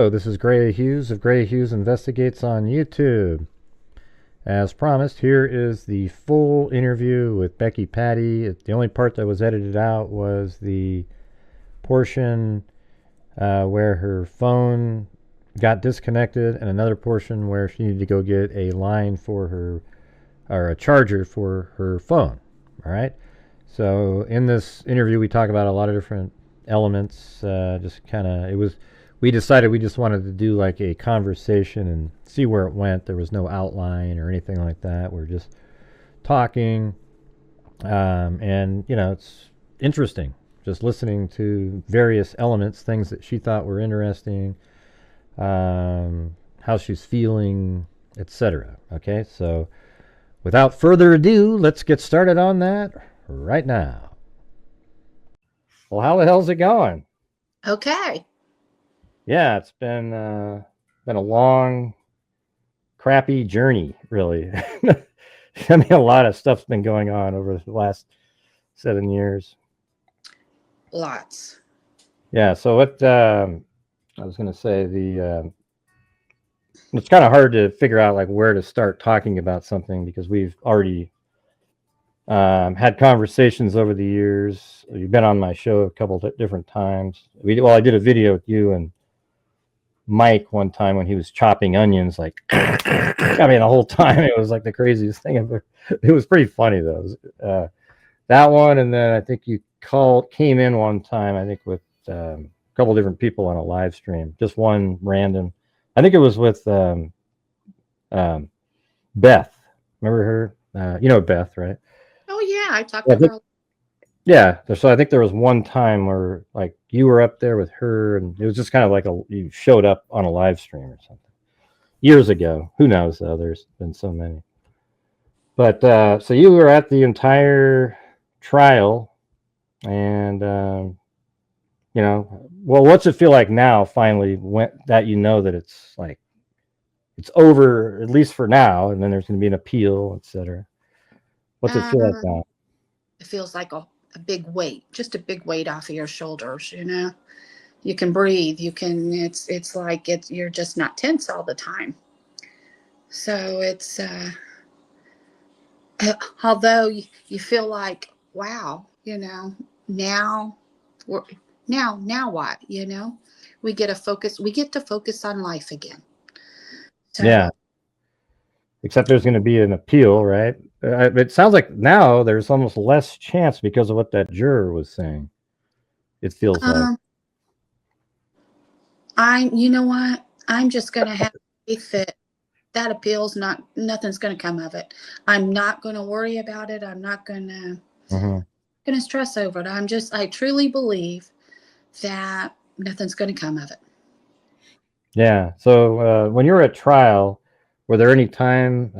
Hello, this is Grant Hughes of Grant Hughes Investigates on YouTube. As promised, here is the full interview with Becky Patty. The only part that was edited out was the portion where her phone got disconnected and another portion where she needed to go get a line for her, or a charger for her phone. All right. So in this interview, we talk about a lot of different elements. We decided we just wanted to do like a conversation and see where it went. There was no outline or anything like that. We're just talking. And, you know, it's interesting just listening to various elements, things that she thought were interesting, how she's feeling, etc. Okay, so without further ado, let's get started on that right now. Well, how the hell's it going? Okay. Yeah, it's been a long, crappy journey, really. I mean, a lot of stuff's been going on over the last 7 years. Lots. Yeah, so what I was going to say, it's kind of hard to figure out like where to start talking about something because we've already had conversations over the years. You've been on my show a couple different times. I did a video with you and Mike one time when he was chopping onions, like, I mean, the whole time it was like the craziest thing ever. It was pretty funny though. That one, and then I think you came in one time, I think with a couple different people on a live stream, just one random. I think it was with Beth. Remember her? You know Beth, right? Oh yeah, I talked to her. Yeah, so I think there was one time where like you were up there with her, and it was just kind of like you showed up on a live stream or something years ago. Who knows though? There's been so many. But so you were at the entire trial, and you know, well, what's it feel like now? Finally, that you know that it's like it's over, at least for now, and then there's going to be an appeal, etc. What's it feel like now? It feels like a big weight, just a big weight off of your shoulders. You know, you can breathe. You can. It's like you're just not tense all the time. So it's although you feel like, wow, you know, now what, you know, we get to focus on life again. So, yeah. Except there's going to be an appeal, right? It sounds like now there's almost less chance because of what that juror was saying. It feels like. You know what? I'm just going to have faith that appeal's nothing's going to come of it. I'm not going to worry about it. I'm not going to stress over it. I truly believe that nothing's going to come of it. Yeah. So when you were at trial, were there any time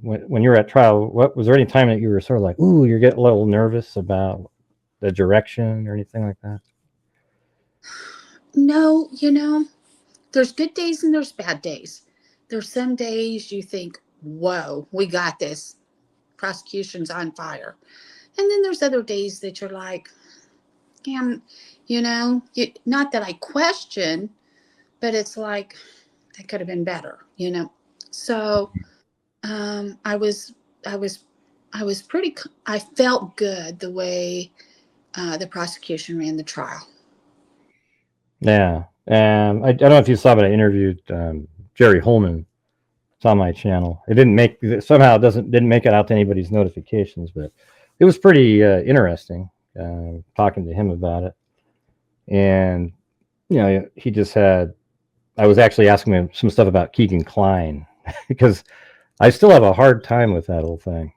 when you were at trial, was there any time that you were sort of like, ooh, you're getting a little nervous about the direction or anything like that? No, you know, there's good days and there's bad days. There's some days you think, whoa, we got this. Prosecution's on fire. And then there's other days that you're like, damn, you know, not that I question, but it's like, that could have been better, you know? So I felt good the way the prosecution ran the trial. Yeah. I don't know if you saw, but I interviewed Jerry Holman. It's on my channel. It didn't make it out to anybody's notifications, but it was pretty interesting talking to him about it. And you know, I was actually asking him some stuff about Keegan Kline because I still have a hard time with that whole thing.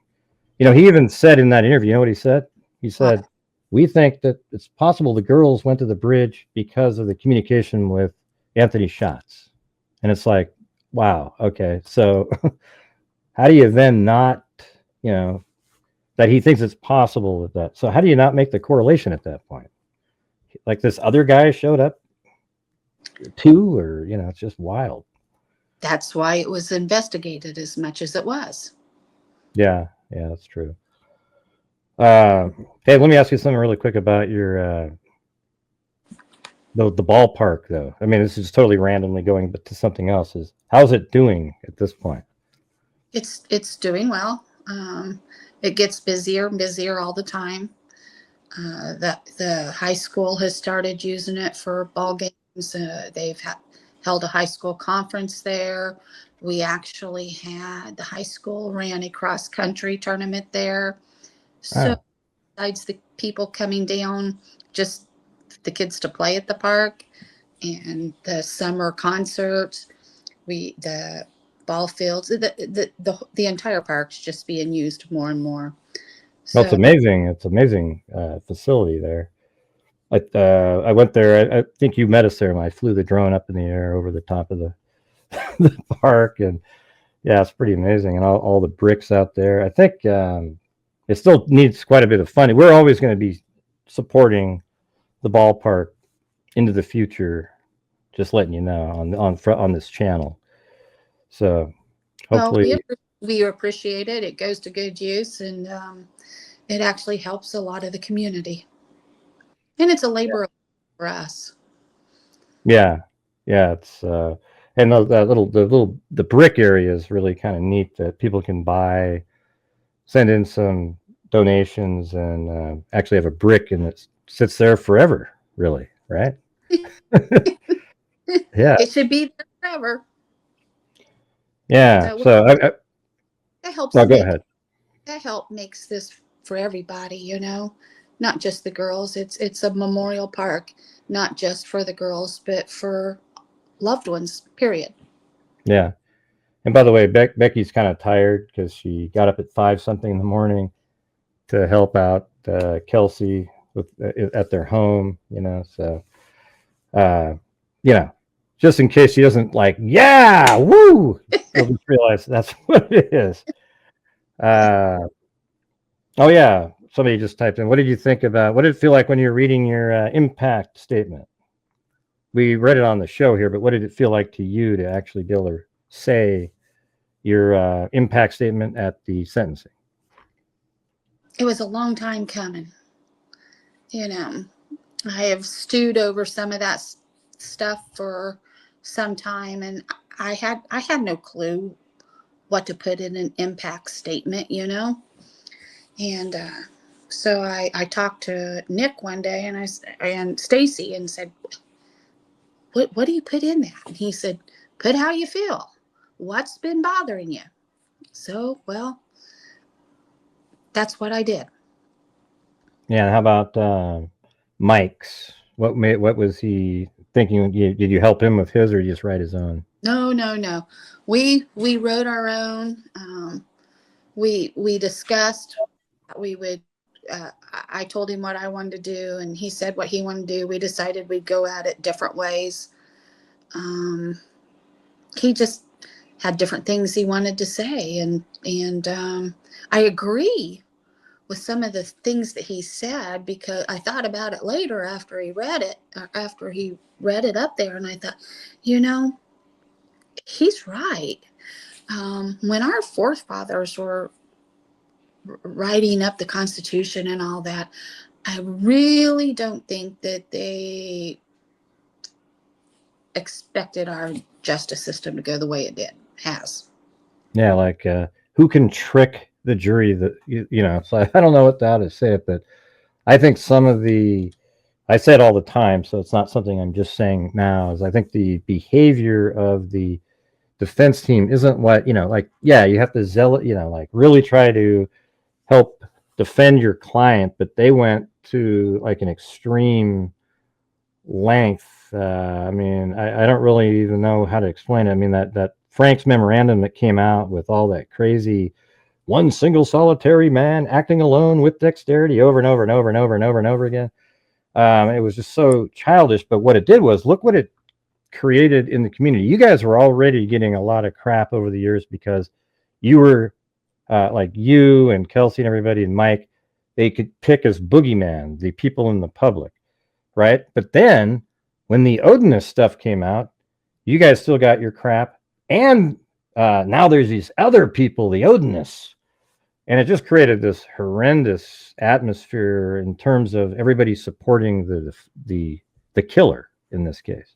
You know, he even said in that interview, you know what he said? He said, we think that it's possible the girls went to the bridge because of the communication with Anthony Schatz. And it's like, wow, okay. So how do you then not, you know, that he thinks it's possible with that? So how do you not make the correlation at that point? Like this other guy showed up too, or, you know, it's just wild. That's why it was investigated as much as it was. Yeah, that's true. Hey, let me ask you something really quick about your the ballpark, though. I mean, this is totally randomly going, but to something else. Is how's it doing at this point? It's doing well. It gets busier and busier all the time. The high school has started using it for ball games. They've held a high school conference there. We actually had the high school ran a cross country tournament there. So besides the people coming down, just the kids to play at the park, and the summer concerts, the ball fields, the entire park's just being used more and more. Well, it's amazing. It's amazing facility there. I went there. I think you met us there. I flew the drone up in the air over the top of the, the park, and yeah, it's pretty amazing. And all the bricks out there. I think it still needs quite a bit of funding. We're always going to be supporting the ballpark into the future. Just letting you know on this channel. So hopefully, we appreciate it. It goes to good use, and it actually helps a lot of the community. And it's a labor for us. Yeah, it's and the brick area is really kind of neat that people can buy, send in some donations, and actually have a brick, and it sits there forever. Really, right? Yeah, it should be there forever. Yeah, so that helps. Oh, go ahead. That help makes this for everybody, you know, not just the girls. It's a memorial park, not just for the girls, but for loved ones. Period. Yeah, and by the way, Becky's kind of tired because she got up at 5 something in the morning to help out Kelsey with at their home. You know, so you know, just in case she doesn't like, yeah, woo, you'll just realize that's what it is. Oh yeah, somebody just typed in. What did you think about? What did it feel like when you were reading your impact statement? We read it on the show here, but what did it feel like to you to actually be able to say your impact statement at the sentencing? It was a long time coming. You know, I have stewed over some of that stuff for some time, and I had no clue what to put in an impact statement, you know. And so I talked to Nick one day, and Stacy, and said, what do you put in that? And he said, put how you feel. What's been bothering you? So, well, that's what I did. Yeah. And how about Mike's? What was he thinking? Did you help him with his, or did you just write his own? No. We wrote our own. We discussed. We would. I told him what I wanted to do, and he said what he wanted to do. We decided we'd go at it different ways. He just had different things he wanted to say, and I agree with some of the things that he said, because I thought about it later after he read it, up there, and I thought, you know, he's right. When our forefathers were writing up the Constitution and all that, I really don't think that they expected our justice system to go the way it has. Yeah, like who can trick the jury? That you know, so I don't know how to say it, but I think I say it all the time, so it's not something I'm just saying now. Is I think the behavior of the defense team isn't what, you know, like, yeah, you have to like really try to help defend your client, but they went to like an extreme length. I mean, I don't really even know how to explain it. I mean, that Frank's memorandum that came out with all that crazy one single solitary man acting alone with dexterity over and over and over and over and over and over again. It was just so childish. But what it did was, look what it created in the community. You guys were already getting a lot of crap over the years because you were like you and Kelsey and everybody and Mike, they could pick as boogeyman the people in the public, right? But then when the Odinist stuff came out, you guys still got your crap, and now there's these other people, the Odinists, and it just created this horrendous atmosphere in terms of everybody supporting the killer, in this case.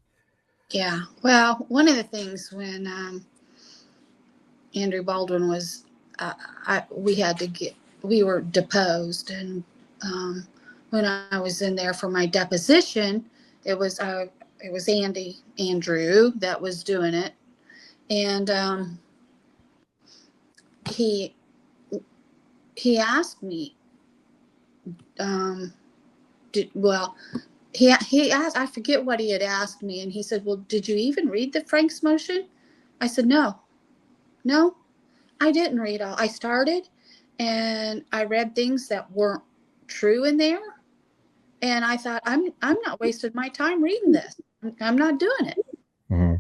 Yeah. Well, one of the things when Andrew Baldwin was, we were deposed, and when I was in there for my deposition, it was Andrew that was doing it, and he asked me, he asked, I forget what he had asked me, and he said, well, did you even read the Frank's motion? I said, no, I didn't read all. I started and I read things that weren't true in there, and I thought, I'm not wasting my time reading this. I'm not doing it. Mm-hmm.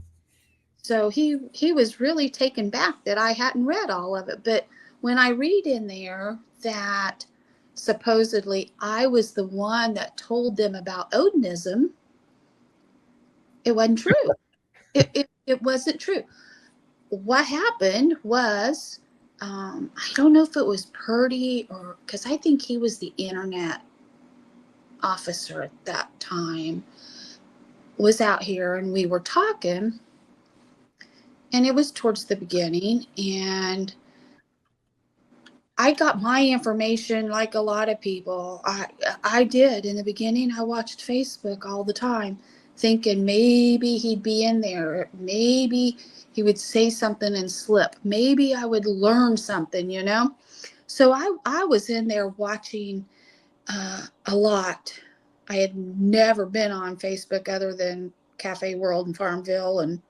So he was really taken back that I hadn't read all of it. But when I read in there that supposedly I was the one that told them about odinism, it wasn't true. It wasn't true. What happened was, I don't know if it was Purdy, or because I think he was the internet officer at that time, was out here, and we were talking, and it was towards the beginning, and I got my information like a lot of people. I did in the beginning. I watched Facebook all the time, thinking maybe he'd be in there, maybe he would say something and slip, maybe I would learn something, you know. So I was in there watching a lot. I had never been on Facebook other than Cafe World and Farmville, and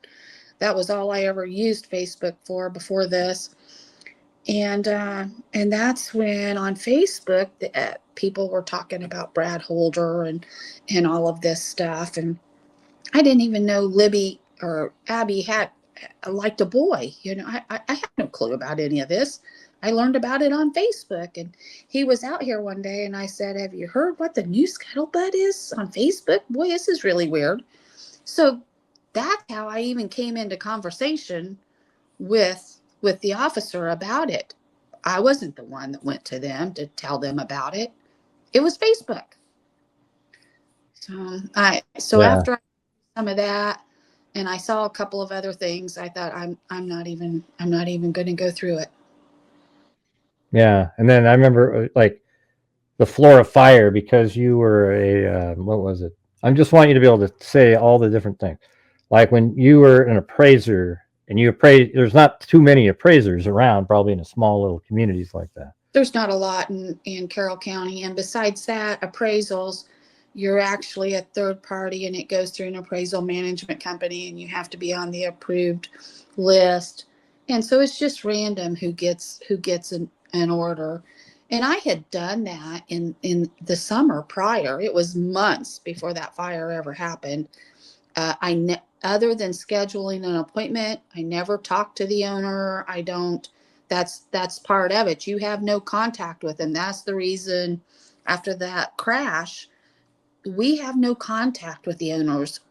that was all I ever used Facebook for before this. And that's when on Facebook people were talking about Brad Holder and all of this stuff, and I didn't even know Libby or Abby had liked a boy. You know, I had no clue about any of this. I learned about it on Facebook, and he was out here one day, and I said, "Have you heard what the new scuttlebutt is on Facebook? Boy, this is really weird." So that's how I even came into conversation with the officer about it. I wasn't the one that went to them to tell them about it. It was Facebook. So after I did some of that, and I saw a couple of other things, I thought I'm not even going to go through it. Yeah, and then I remember like the floor of fire, because you were a what was it? I just want you to be able to say all the different things. Like when you were an appraiser and you appraise, there's not too many appraisers around, probably in a small little communities like that. There's not a lot in Carroll County, and besides that, appraisals, you're actually a third party, and it goes through an appraisal management company, and you have to be on the approved list, and so it's just random who gets an order. And I had done that in the summer prior. It was months before that fire ever happened. Other than scheduling an appointment, I never talked to the owner. I don't. That's part of it. You have no contact with them. That's the reason after that crash, we have no contact with the owners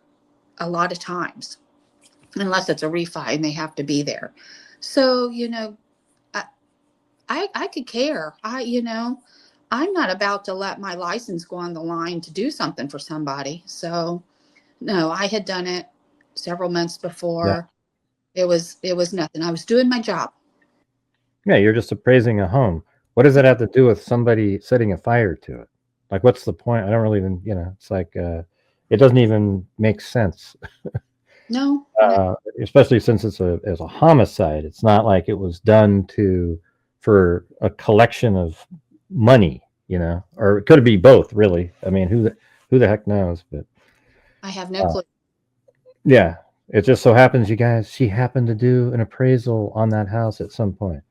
a lot of times, unless it's a refi and they have to be there. So, you know, I could care. I'm not about to let my license go on the line to do something for somebody. So, no, I had done it several months before. Yeah. It was nothing. I was doing my job. Yeah, you're just appraising a home. What does that have to do with somebody setting a fire to it? Like, what's the point? I don't really even, it's like, it doesn't even make sense. No. Especially since it's a homicide. It's not like it was done for a collection of money, or it could be both, really. I mean, who the heck knows? But I have no clue. Yeah, it just so happens, you guys, she happened to do an appraisal on that house at some point.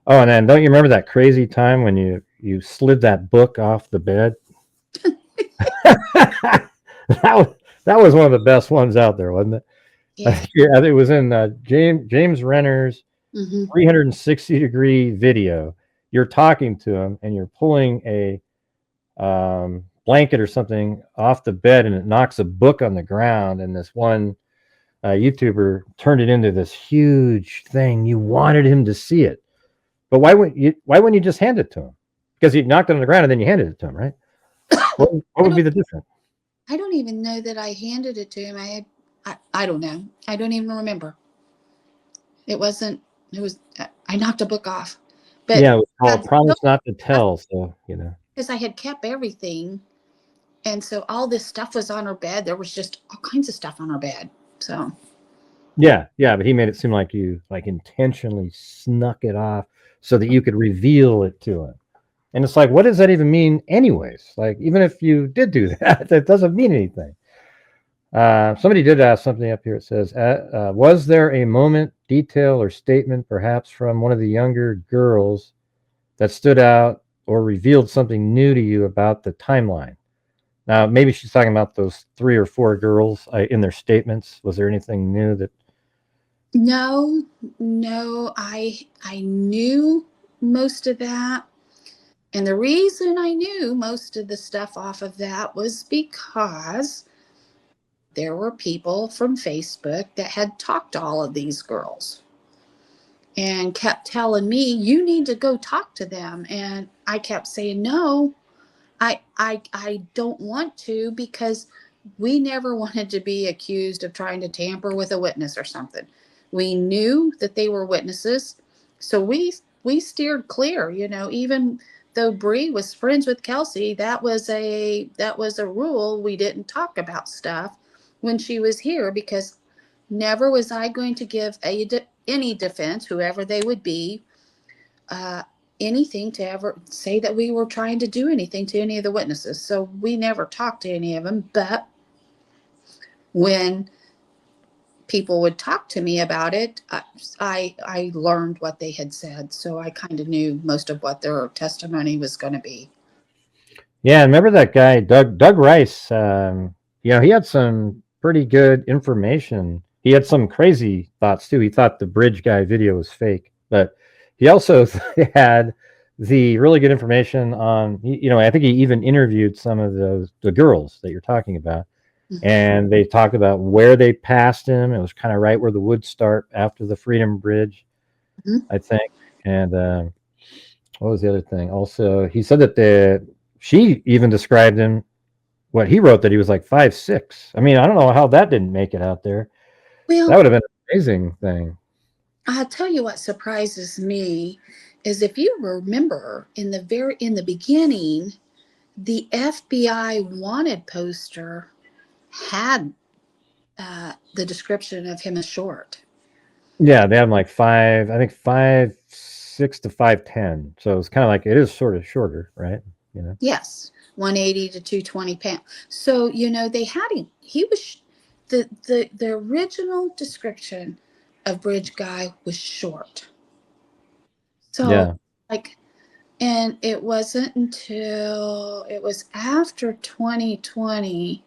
Oh, and then don't you remember that crazy time when you slid that book off the bed? that was one of the best ones out there, wasn't it? Yeah. Yeah, it was in James Renner's 360-degree video. You're talking to him, and you're pulling a blanket or something off the bed, and it knocks a book on the ground, and this one YouTuber turned it into this huge thing. You wanted him to see it. But why wouldn't you just hand it to him? Because he knocked it on the ground and then you handed it to him, right? What would be the difference? I don't even know that I handed it to him. I don't know. I don't even remember. It was, I knocked a book off. But Yeah, it was called Promise Not to Tell. So, because I had kept everything. And so all this stuff was on her bed. There was just all kinds of stuff on her bed. So. Yeah, but he made it seem like you intentionally snuck it off so that you could reveal it to him. And it's like, what does that even mean anyways? Like, even if you did do that, that doesn't mean anything. Somebody did ask something up here. It says, was there a moment, detail, or statement, perhaps from one of the younger girls that stood out or revealed something new to you about the timeline? Now, maybe she's talking about those 3 or 4 girls in their statements. Was there anything new that... No, I knew most of that. And the reason I knew most of the stuff off of that was because there were people from Facebook that had talked to all of these girls and kept telling me, you need to go talk to them. And I kept saying, no, I don't want to, because we never wanted to be accused of trying to tamper with a witness or something. We knew that they were witnesses, so we steered clear. Even though Bree was friends with Kelsey, that was a rule. We didn't talk about stuff when she was here, because never was I going to give any defense, whoever they would be, anything to ever say that we were trying to do anything to any of the witnesses. So we never talked to any of them. But when people would talk to me about it, I learned what they had said. So I kind of knew most of what their testimony was going to be. Yeah, remember that guy, Doug Rice? He had some pretty good information. He had some crazy thoughts too. He thought the bridge guy video was fake, but he also had the really good information on, I think he even interviewed some of the girls that you're talking about. Mm-hmm. And they talked about where they passed him. It was kind of right where the woods start after the Freedom Bridge, mm-hmm. I think. And what was the other thing? Also, he said that she even described him, what he wrote, that he was like 5'6". I mean, I don't know how that didn't make it out there. Well, that would have been an amazing thing. I'll tell you what surprises me is, if you remember in the beginning, the FBI wanted poster had the description of him as short. Yeah, they had him like 5'6" to 5'10". So it's kind of like, it is sort of shorter, right? Yes, 180 to 220 pounds. So they had him. He was the original description of Bridge Guy was short. So yeah. And it wasn't until it was after 2020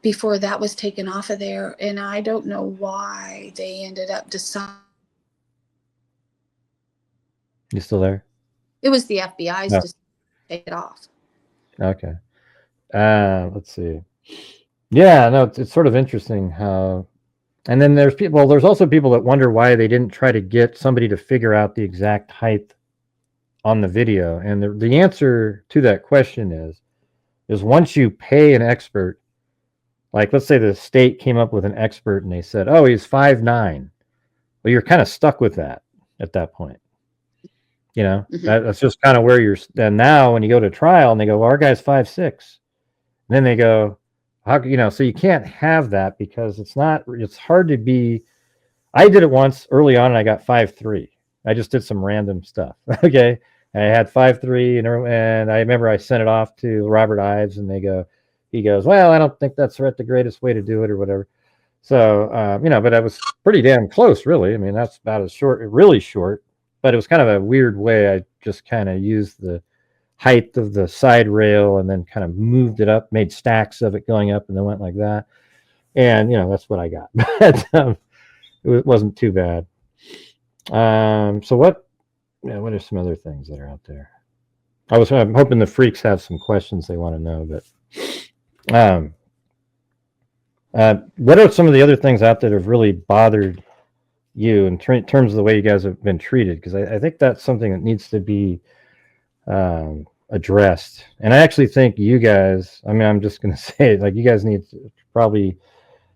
before that was taken off of there. And I don't know why they ended up deciding. You still there? It was the FBI's decision to take it off. Okay. Let's see. Yeah, no, it's sort of interesting how. And then there's also people that wonder why they didn't try to get somebody to figure out the exact height on the video. And the answer to that question is once you pay an expert, like let's say the state came up with an expert and they said, oh, he's 5'9". Well, you're kind of stuck with that at that point. Mm-hmm. That's just kind of where you're. And now when you go to trial and they go, well, our guy's 5'6". And then they go, how, so you can't have that, because it's hard to be. I did it once early on and I got 5'3". I just did some random stuff. Okay. And I had 5'3", and I remember I sent it off to Robert Ives, and he goes, well, I don't think that's the greatest way to do it or whatever. So, but I was pretty damn close, really. I mean, that's about as short, really short, but it was kind of a weird way. I just kind of used the height of the side rail and then kind of moved it up, made stacks of it going up, and then went like that. And, that's what I got. But it wasn't too bad. So what are some other things that are out there? I'm hoping the freaks have some questions they want to know, but what are some of the other things out there that have really bothered you in terms of the way you guys have been treated? Because I think that's something that needs to be addressed. And I actually think you guys, I mean, I'm just going to say it, like, you guys need to probably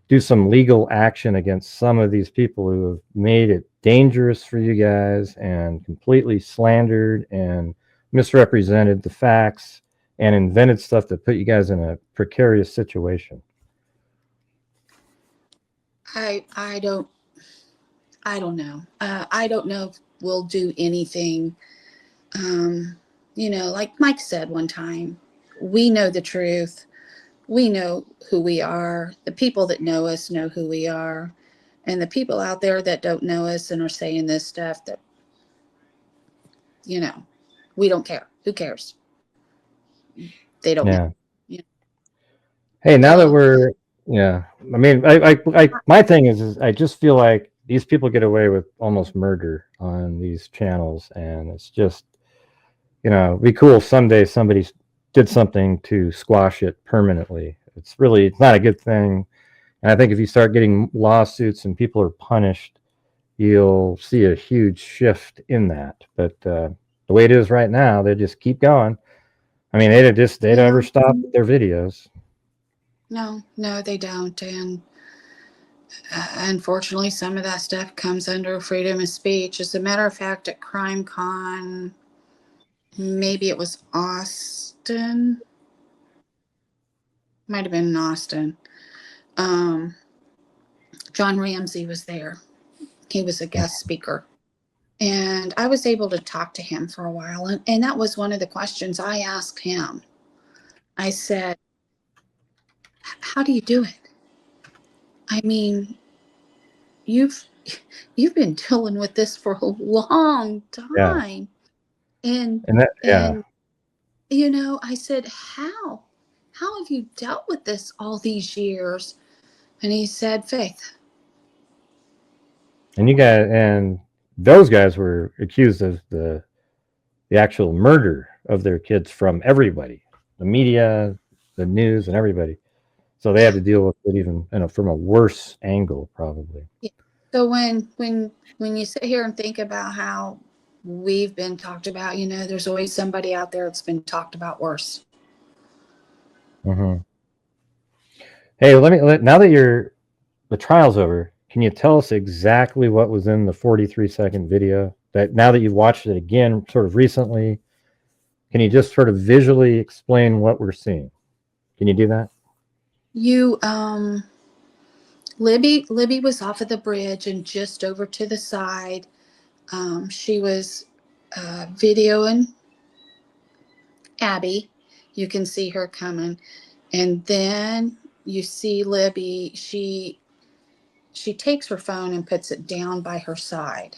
do some legal action against some of these people who have made it dangerous for you guys and completely slandered and misrepresented the facts and invented stuff that put you guys in a precarious situation. I don't know. I don't know if we'll do anything. Like Mike said one time, we know the truth. We know who we are. The people that know us know who we are. And the people out there that don't know us and are saying this stuff that, we don't care. Who cares? They don't know. Yeah. Hey, now that So, we're, yeah, I mean, my thing is I just feel like these people get away with almost murder on these channels, and it's just, it'd be cool if someday somebody did something to squash it permanently. It's not a good thing. And I think if you start getting lawsuits and people are punished, you'll see a huge shift in that. But the way it is right now, they just keep going. I mean, they don't ever stop their videos. No, they don't. And unfortunately, some of that stuff comes under freedom of speech. As a matter of fact, at CrimeCon, maybe it was Austin. Might have been in Austin. John Ramsey was there. He was a guest speaker. And I was able to talk to him for a while. And that was one of the questions I asked him. I said, how do you do it? I mean, you've been dealing with this for a long time. Yeah. And I said, how have you dealt with this all these years? And he said, faith. And those guys were accused of the actual murder of their kids from everybody, the media, the news, and everybody. So they had to deal with it even from a worse angle, probably. Yeah. So when you sit here and think about how we've been talked about, there's always somebody out there that's been talked about worse. Mm-hmm. Hey, now that the trial's over, can you tell us exactly what was in the 43-second video? That now that you've watched it again, sort of recently, can you just sort of visually explain what we're seeing? Can you do that? Libby was off of the bridge and just over to the side. She was videoing Abby. You can see her coming. And then you see Libby, she takes her phone and puts it down by her side.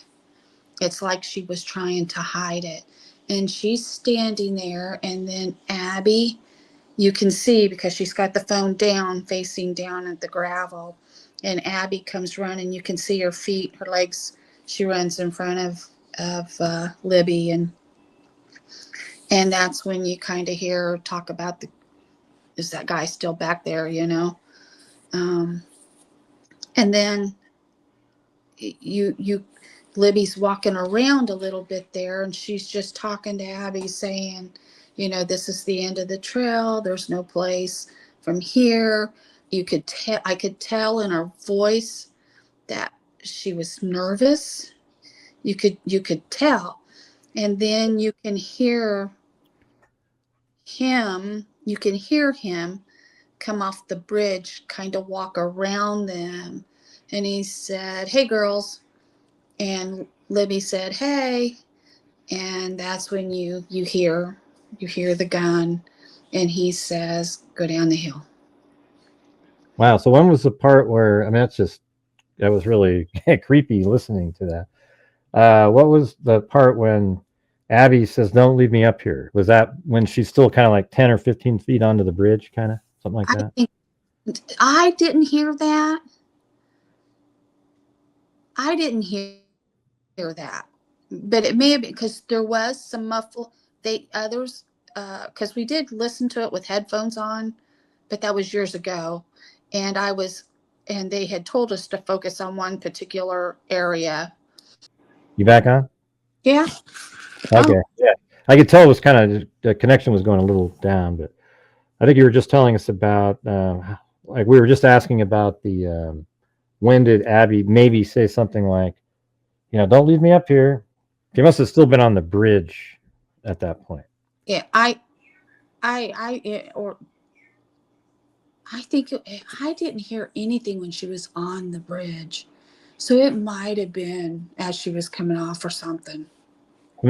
It's like she was trying to hide it. And she's standing there, and then Abby, you can see because she's got the phone down, facing down at the gravel. And Abby comes running. You can see her feet, her legs. She runs in front of Libby, and that's when you kind of hear her talk about is that guy still back there, and then Libby's walking around a little bit there, and she's just talking to Abby, saying, this is the end of the trail. There's no place from here. I could tell in her voice that she was nervous. You could tell. And then you can hear him come off the bridge, kind of walk around them. And he said, hey, girls. And Libby said, hey. And that's when you hear the gun. And he says, go down the hill. Wow. So when was the part where, I mean, that was really creepy listening to that. What was the part when Abby says, don't leave me up here? Was that when she's still kind of like 10 or 15 feet onto the bridge, kind of something like that? I didn't hear that. I didn't hear that, but it may have been because there was some muffle. Because we did listen to it with headphones on, but that was years ago, and they had told us to focus on one particular area. You back on? Yeah. Okay. Yeah. I could tell it was kind of the connection was going a little down, but I think you were just telling us about like we were just asking about the when did Abby maybe say something like, don't leave me up here. She must have still been on the bridge at that point. Yeah, or I think I didn't hear anything when she was on the bridge, so it might have been as she was coming off or something.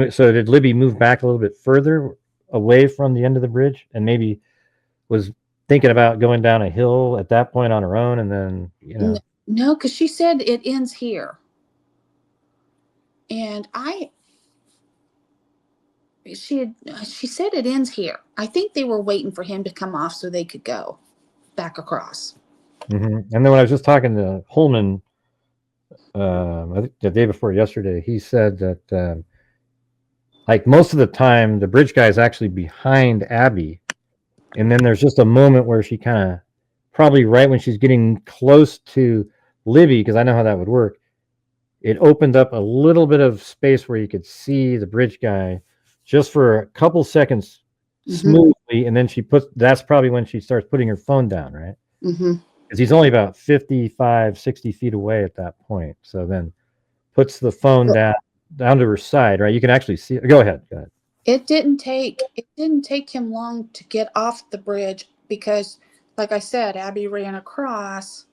So did Libby move back a little bit further away from the end of the bridge and maybe was thinking about going down a hill at that point on her own, and then No, because she said it ends here, and she said it ends here. I think they were waiting for him to come off so they could go back across. Mm-hmm. And then when I was just talking to Holman, I think the day before yesterday, he said that like most of the time the bridge guy is actually behind Abby, and then there's just a moment where she kind of probably right when she's getting close to Libby, because I know how that would work, it opened up a little bit of space where you could see the bridge guy just for a couple seconds smoothly, and then that's probably when she starts putting her phone down, right? Because he's only about 55, 60 feet away at that point. So then puts the phone down to her side, right? You can actually see it. Go ahead. It didn't take him long to get off the bridge because, like I said, Abby ran across,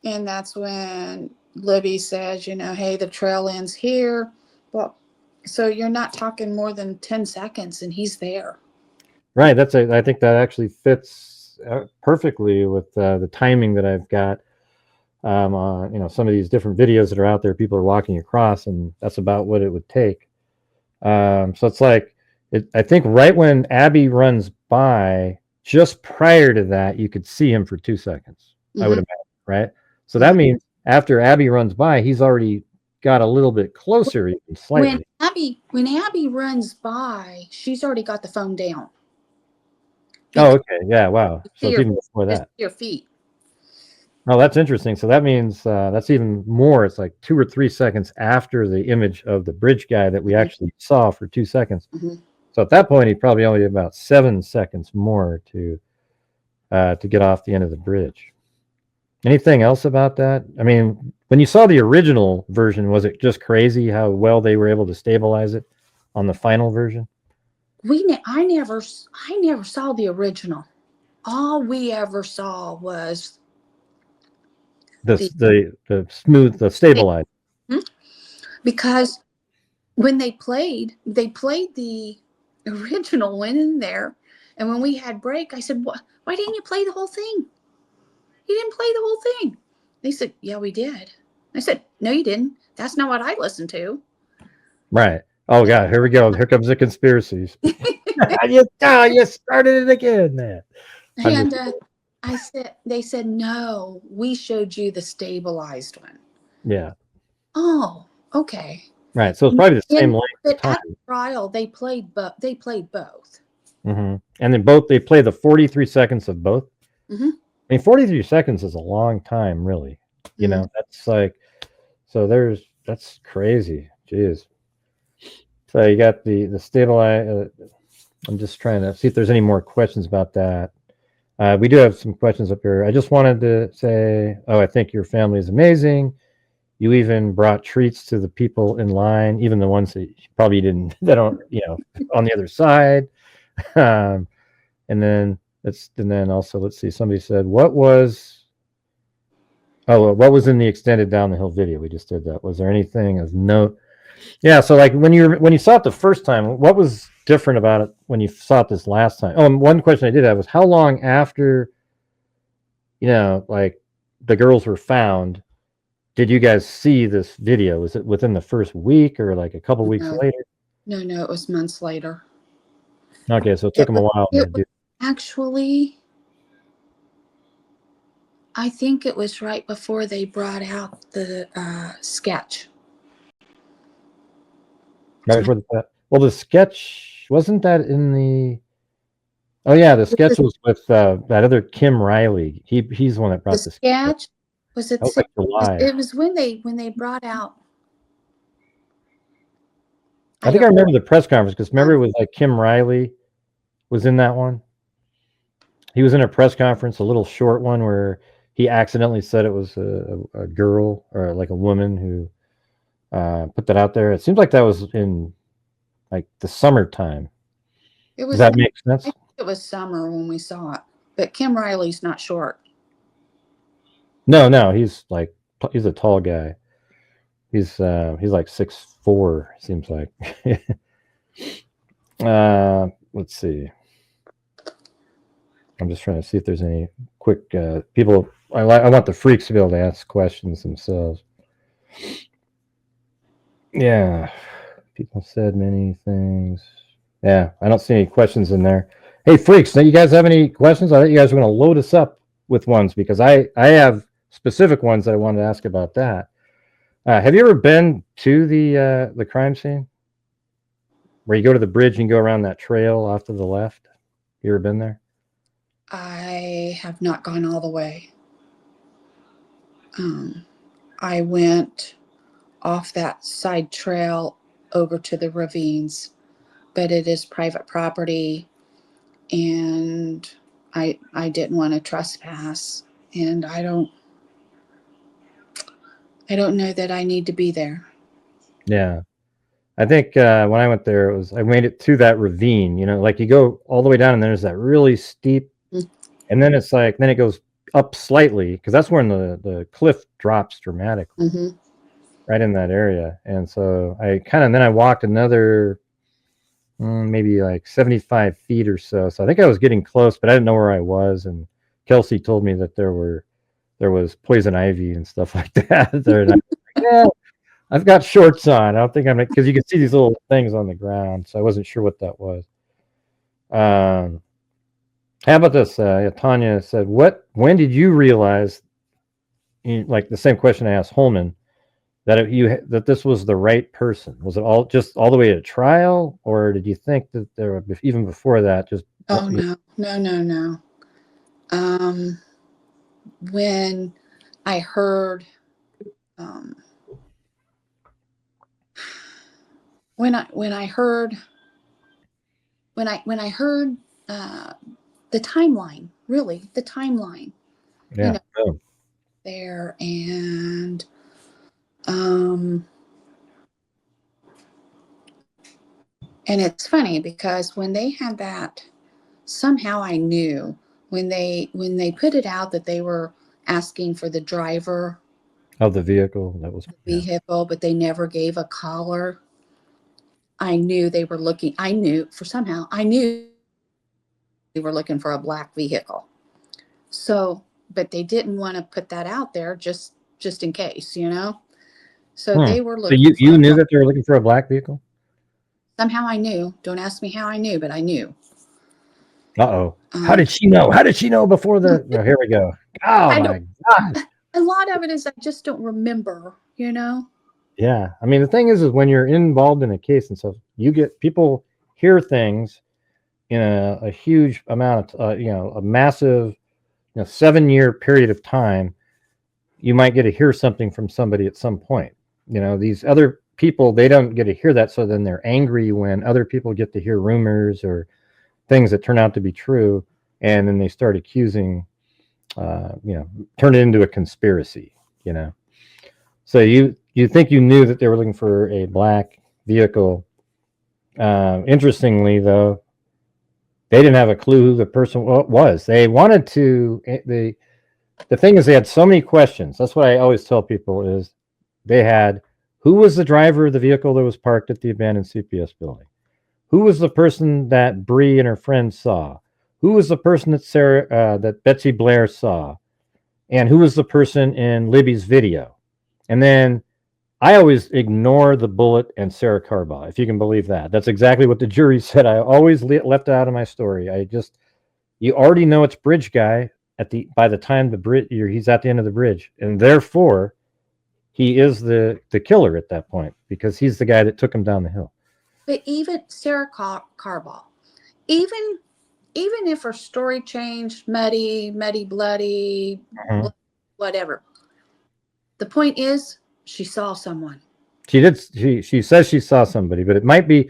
and that's when Libby says, hey, the trail ends here. Well, so you're not talking more than 10 seconds, and he's there. Right. I think that actually fits perfectly with the timing that I've got. Some of these different videos that are out there, people are walking across, and that's about what it would take. So it's like, I think right when Abby runs by, just prior to that, you could see him for 2 seconds, I would imagine, right? So that means after Abby runs by, he's already got a little bit closer, even slightly. When Abby runs by, she's already got the phone down. Oh, okay. Yeah, wow. So it's even before that. Your feet. Oh, that's interesting. So that means that's even more. It's like 2 or 3 seconds after the image of the bridge guy that we actually saw for 2 seconds. So at that point, he probably only had about 7 seconds more to get off the end of the bridge. Anything else about that? I mean, when you saw the original version, was it just crazy how well they were able to stabilize it on the final version? I never saw the original. All we ever saw was the smooth, the stabilized. Because when they played the original one in there, and when we had break, I said, why didn't you play the whole thing? You didn't play the whole thing. They said, yeah, we did. I said, no, you didn't. That's not what I listened to. Right. Oh, God, here we go. Here comes the conspiracies. You started it again, man. And they said, no, we showed you the stabilized one. Yeah. Oh, okay. Right. So it's probably the same length of time. At the trial, they played both. And then they play the 43 seconds of both. I mean, 43 seconds is a long time, really. That's like, so that's crazy. Jeez. So you got the stabilize. I'm just trying to see if there's any more questions about that. We do have some questions up here. I just wanted to say, I think your family is amazing. You even brought treats to the people in line, even the ones that probably didn't, that don't, on the other side. And then also, let's see, somebody said, what was in the extended down the hill video? We just did that. Was there anything of note? Yeah. So like when you saw it the first time, what was different about it when you saw it this last time? Oh, and one question I did have was how long after, like the girls were found, did you guys see this video? Was it within the first week or like a couple weeks later? No, it was months later. Okay, so it took them a while. Actually, I think it was right before they brought out the sketch. Right before well, the sketch, wasn't that in the... Oh, yeah, the sketch was with that other Kim Riley. He's the one that brought the sketch. Was it? Like July. It was when they brought out. I think I remember the press conference because remember it was like Kim Riley was in that one. He was in a press conference, a little short one where he accidentally said it was a girl or like a woman who put that out there. It seems like that was in like the summertime. Does that make sense? I think it was summer when we saw it, but Kim Riley's not short. No, he's a tall guy. He's like 6'4", seems like. Let's see. I'm just trying to see if there's any quick people. I want the freaks to be able to ask questions themselves. Yeah, people said many things. Yeah, I don't see any questions in there. Hey, freaks, do you guys have any questions? I thought you guys were going to load us up with ones because I have specific ones that I wanted to ask about that. Have you ever been to the crime scene where you go to the bridge and go around that trail off to the left? You ever been there? I have not gone all the way. I went off that side trail over to the ravines, but it is private property, and I didn't want to trespass, and I don't know that I need to be there. Yeah. I think when I went there, I made it to that ravine, like you go all the way down and there's that really steep, and then it's like, then it goes up slightly because that's when the cliff drops dramatically, right in that area. And so then I walked another maybe like 75 feet or so. So I think I was getting close, but I didn't know where I was. And Kelsey told me that there was poison ivy and stuff like that. And I was like, yeah, I've got shorts on. I don't think because you can see these little things on the ground. So I wasn't sure what that was. How about this? Tanya said, when did you realize, like the same question I asked Holman, that this was the right person? Was it all the way to trial, or did you think that there were, even before that, just... Oh, no. When I heard, when I heard the timeline, really, the timeline, Yeah. there, and it's funny because when they had that, somehow I knew when they put it out that they were asking for the driver of the vehicle. That was vehicle, but they never gave a collar. I knew they were looking. I knew they were looking for a black vehicle. So, but they didn't want to put that out there just in case, So they were looking. So you knew that they were looking for a black vehicle? Somehow I knew. Don't ask me how I knew, but I knew. Uh-oh. How did she know? How did she know before the... No, here we go. Oh, my God. A lot of it is I just don't remember, Yeah. I mean, the thing is when you're involved in a case and stuff, people hear things in a huge amount of, a massive, 7-year period of time. You might get to hear something from somebody at some point. These other people, they don't get to hear that. So then they're angry when other people get to hear rumors or things that turn out to be true. And then they start accusing, turn it into a conspiracy, So you think you knew that they were looking for a black vehicle. Interestingly, though, they didn't have a clue who the person was. They wanted to... The thing is, they had so many questions. That's what I always tell people is they had, who was the driver of the vehicle that was parked at the abandoned CPS building? Who was the person that Bree and her friends saw? Who was the person that Betsy Blair saw? And who was the person in Libby's video? And then I always ignore the bullet and Sarah Carbaugh, if you can believe that. That's exactly what the jury said. I always left out of my story. You already know it's Bridge Guy by the time he's at the end of the bridge, and therefore he is the killer at that point because he's the guy that took him down the hill. But even Sarah Carbaugh, even if her story changed, muddy, bloody, whatever, the point is she saw someone. She says she saw somebody, but it might be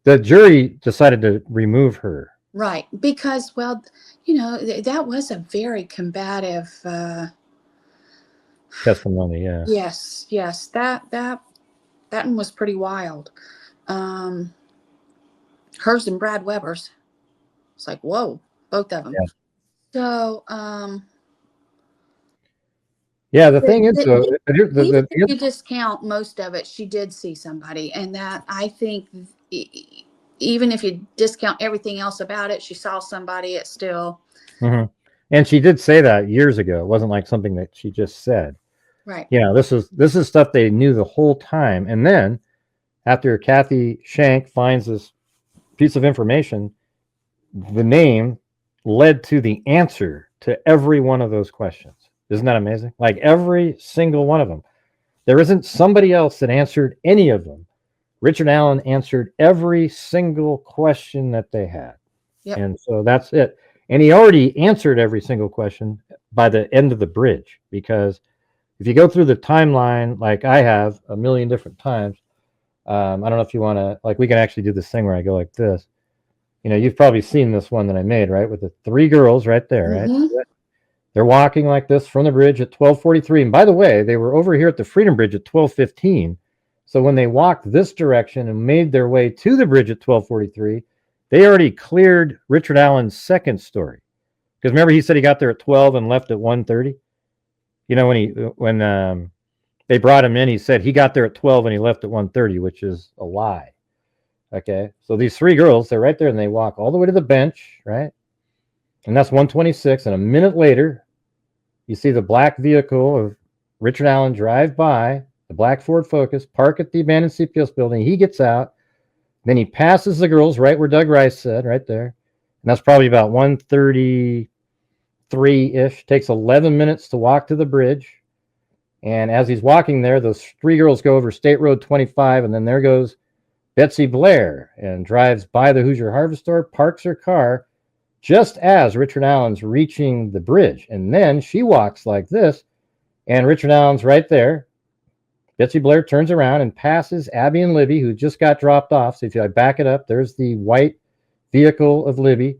the jury decided to remove her. Right, because, well, you know, that was a very combative. Testimony, yeah. Yes, that one was pretty wild. Hers and Brad Weber's. It's like, whoa, both of them. Yeah. So, yeah. The thing is, though, even if you discount most of it, she did see somebody, and that I think, even if you discount everything else about it, she saw somebody. It's still. Mm-hmm. And she did say that years ago. It wasn't like something that she just said. Right. Yeah, this is stuff they knew the whole time. And then after Kathy Shank finds this piece of information, the name led to the answer to every one of those questions. Isn't that amazing? Like every single one of them. There isn't somebody else that answered any of them. Richard Allen answered every single question that they had. Yep. And so that's it. And he already answered every single question by the end of the bridge, because if you go through the timeline, like I have a million different times, I don't know if you want to, like, we can actually do this thing where I go like this. You know, you've probably seen this one that I made, right? With the three girls right there, right? Mm-hmm. They're walking like this from the bridge at 12:43. And by the way, they were over here at the Freedom Bridge at 12:15. So when they walked this direction and made their way to the bridge at 12:43, they already cleared Richard Allen's second story. Because remember, he said he got there at 12 and left at 1:30. You know, when they brought him in, he said he got there at 12 and he left at 1:30, which is a lie. Okay, so these three girls, they're right there, and they walk all the way to the bench, right? And that's 1:26. And a minute later, you see the black vehicle of Richard Allen drive by, the black Ford Focus, park at the abandoned CPS building. He gets out. Then he passes the girls right where Doug Rice said, right there. And that's probably about 1:33-ish. Takes 11 minutes to walk to the bridge. And as he's walking there, those three girls go over State Road 25, and then there goes Betsy Blair and drives by the Hoosier Harvest Store, parks her car just as Richard Allen's reaching the bridge. And then she walks like this, and Richard Allen's right there. Betsy Blair turns around and passes Abby and Libby, who just got dropped off. So if you back it up, there's the white vehicle of Libby,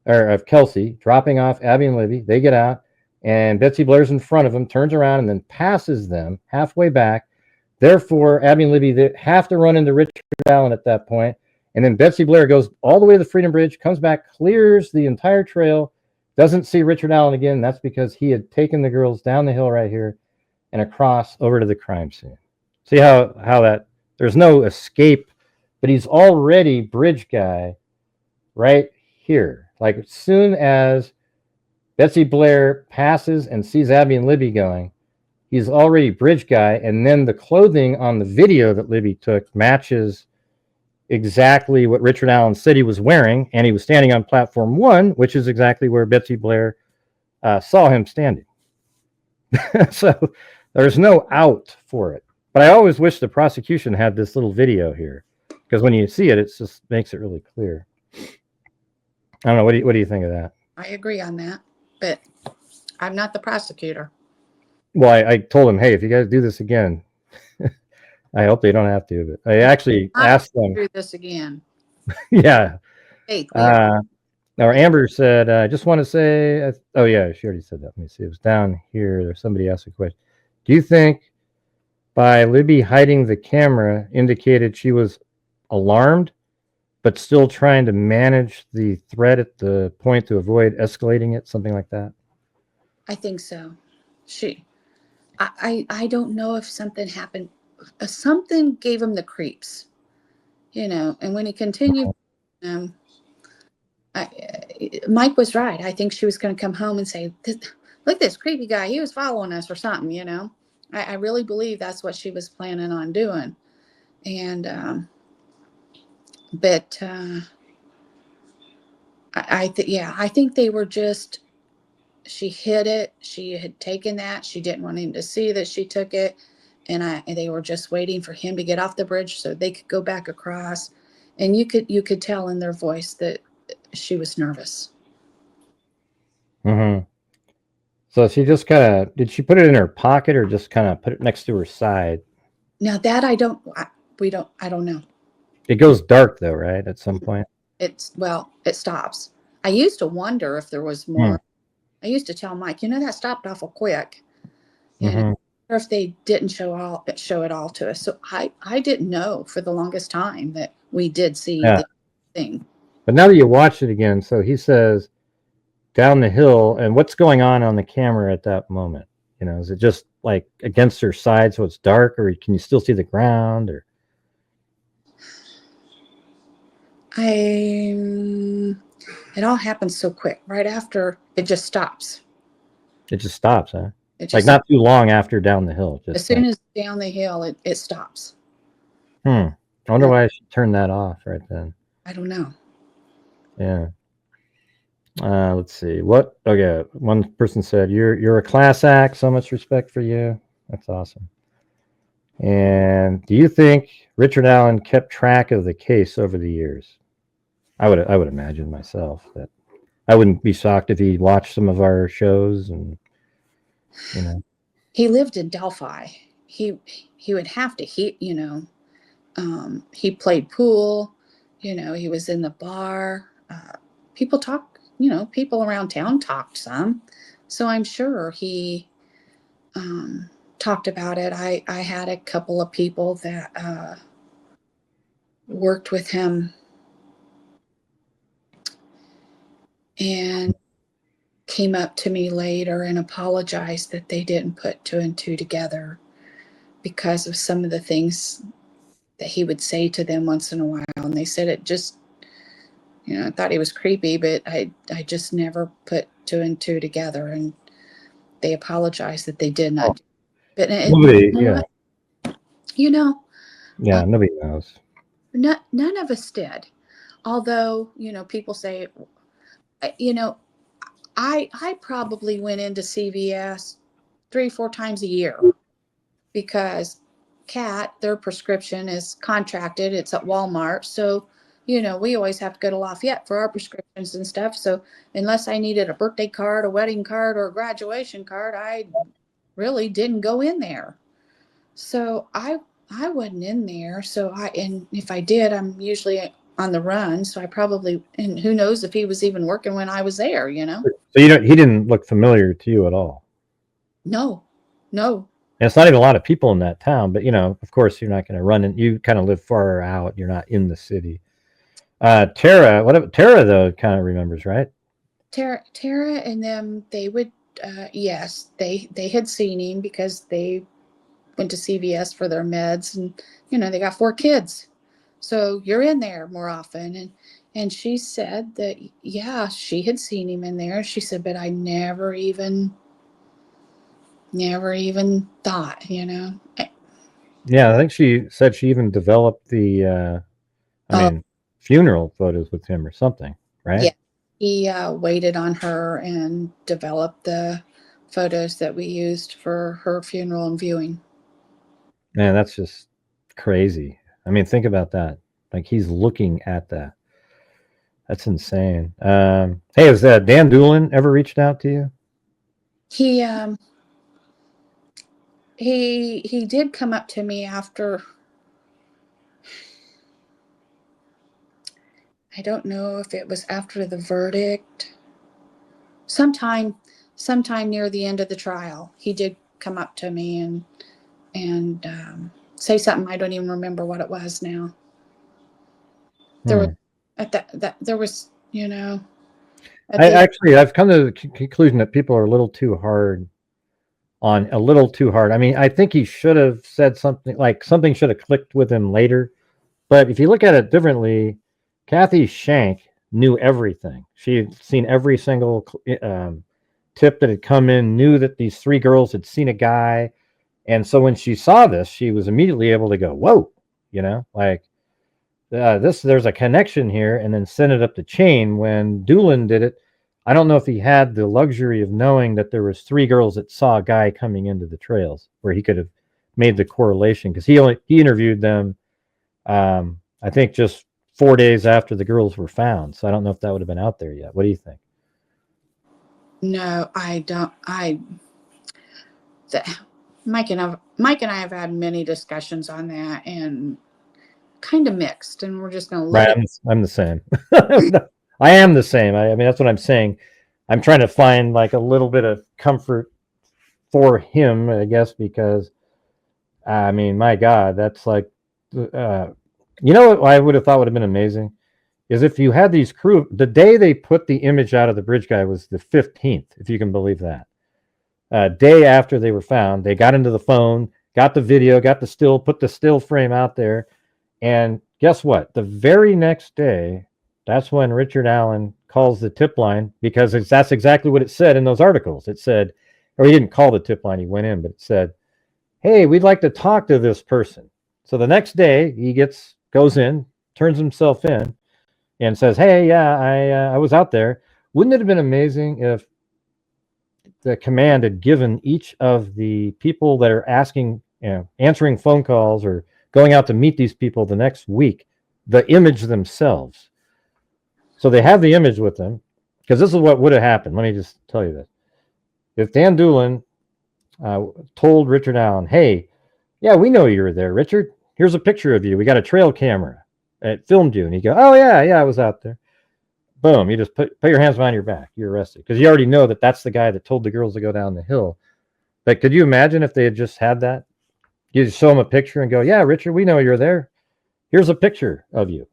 or of Kelsey, dropping off Abby and Libby. They get out, and Betsy Blair's in front of them, turns around, and then passes them halfway back. Therefore, Abby and Libby, they have to run into Richard Allen at that point. And then Betsy Blair goes all the way to the Freedom Bridge, comes back, clears the entire trail, doesn't see Richard Allen again. That's because he had taken the girls down the hill right here and across over to the crime scene. See how that there's no escape, but he's already bridge guy right here. Like as soon as Betsy Blair passes and sees Abby and Libby going, he's already bridge guy. And then the clothing on the video that Libby took matches exactly what Richard Allen said he was wearing, and he was standing on platform 1, which is exactly where Betsy Blair saw him standing. So there's no out for it. But I always wish the prosecution had this little video here, because when you see it, it just makes it really clear. I don't know. What do you think of that? I agree on that, but I'm not the prosecutor. Well, I told him, hey, if you guys do this again, I hope they don't have to. But I actually asked them. Do this again. Yeah. Hey, now Amber said, I just want to say, oh yeah, she already said that. Let me see. It was down here. There's somebody asked a question. Do you think by Libby hiding the camera indicated she was alarmed, but still trying to manage the threat at the point to avoid escalating it? Something like that. I think so. I don't know if something happened. Something gave him the creeps, and when he continued, Mike was right. I think she was going to come home and say, look at this creepy guy. He was following us or something, I really believe that's what she was planning on doing. And, but I think they were just, she hid it. She had taken that. She didn't want him to see that she took it. And they were just waiting for him to get off the bridge so they could go back across. And you could tell in their voice that she was nervous. Mm-hmm. So she just did she put it in her pocket or just kind of put it next to her side? Now that I don't know. It goes dark though, right? At some point. It stops. I used to wonder if there was more. I used to tell Mike, that stopped awful quick. Mm-hmm. Or if they didn't show it all to us. So I didn't know for the longest time that we did see the thing. But now that you watch it again, so he says down the hill, and what's going on the camera at that moment? Is it just like against her side so it's dark, or can you still see the ground? Or it all happens so quick. Right after it just stops. It just stops, huh? Like not too long after down the hill. Just as soon as down the hill, it stops. I wonder why I should turn that off right then. I don't know. Yeah. Let's see. Okay. One person said, you're a class act. So much respect for you. That's awesome. And do you think Richard Allen kept track of the case over the years? I would imagine myself that I wouldn't be shocked if he watched some of our shows and, He lived in Delphi. He would have to, he played pool, he was in the bar. People talk, people around town talked some. So I'm sure he talked about it. I had a couple of people that worked with him and came up to me later and apologized that they didn't put 2 and 2 together because of some of the things that he would say to them once in a while. And they said it just, I thought he was creepy, but I just never put 2 and 2 together. And they apologized that they did not. But nobody, nobody knows. None of us did. Although, people say, I probably went into CVS 3-4 times a year because CAT, their prescription is contracted. It's at Walmart. So, we always have to go to Lafayette for our prescriptions and stuff. So unless I needed a birthday card, a wedding card, or a graduation card, I really didn't go in there. So I wasn't in there. So and if I did, I'm usually on the run. So I probably, and who knows if he was even working when I was there, So he didn't look familiar to you at all? No. And it's not even a lot of people in that town, but of course you're not going to run in. You kind of live far out. You're not in the city. Tara though kind of remembers, right? Tara and them, they would, yes, they had seen him because they went to CVS for their meds, and they got 4 kids, so you're in there more often. And she said that she had seen him in there. She said, but I never even thought, Yeah, I think she said she even developed the funeral photos with him or something, right? Yeah, he waited on her and developed the photos that we used for her funeral and viewing. Man, that's just crazy. I mean, think about that. Like he's looking at that. That's insane. Hey, has Dan Doolin ever reached out to you? He did come up to me after. I don't know if it was after the verdict. Sometime near the end of the trial, he did come up to me and say something. I don't even remember what it was now. There was there was, I've come to the conclusion that people are a little too hard. I mean, I think he should have said something, like something should have clicked with him later. But if you look at it differently, Kathy Shank knew everything. She had seen every single tip that had come in, knew that these 3 girls had seen a guy. And so when she saw this, she was immediately able to go, whoa, there's a connection here, and then send it up the chain. When Doolin did it, I don't know if he had the luxury of knowing that there was 3 girls that saw a guy coming into the trails where he could have made the correlation, because he interviewed them, I think just 4 days after the girls were found. So I don't know if that would have been out there yet. What do you think? No, I don't. Mike and I have had many discussions on that, and kind of mixed, and we're just going to let Right, it. I'm the same. I am the same. I mean, that's what I'm saying. I'm trying to find like a little bit of comfort for him, I guess, because I mean, my God, that's like, you know what I would have thought would have been amazing is if you had these crew. The day they put the image out of the bridge guy was the 15th, if you can believe that. Day after they were found, they got into the phone, got the video, got the still, put the still frame out there, and guess what? The very next day, that's when Richard Allen calls the tip line because that's exactly what it said in those articles. It said, or he didn't call the tip line, he went in, but it said, hey, we'd like to talk to this person. So the next day he goes in, turns himself in, and says, hey, yeah, I was out there. Wouldn't it have been amazing if the command had given each of the people that are asking, answering phone calls or going out to meet these people the next week, the image themselves? So they have the image with them, because this is what would have happened. Let me just tell you this. If Dan Doolin told Richard Allen, hey, yeah, we know you were there, Richard. Here's a picture of you. We got a trail camera. It filmed you. And you go, oh, yeah, I was out there. Boom, you just put your hands behind your back. You're arrested. Because you already know that that's the guy that told the girls to go down the hill. But could you imagine if they had just had that? You just show him a picture and go, yeah, Richard, we know you're there. Here's a picture of you.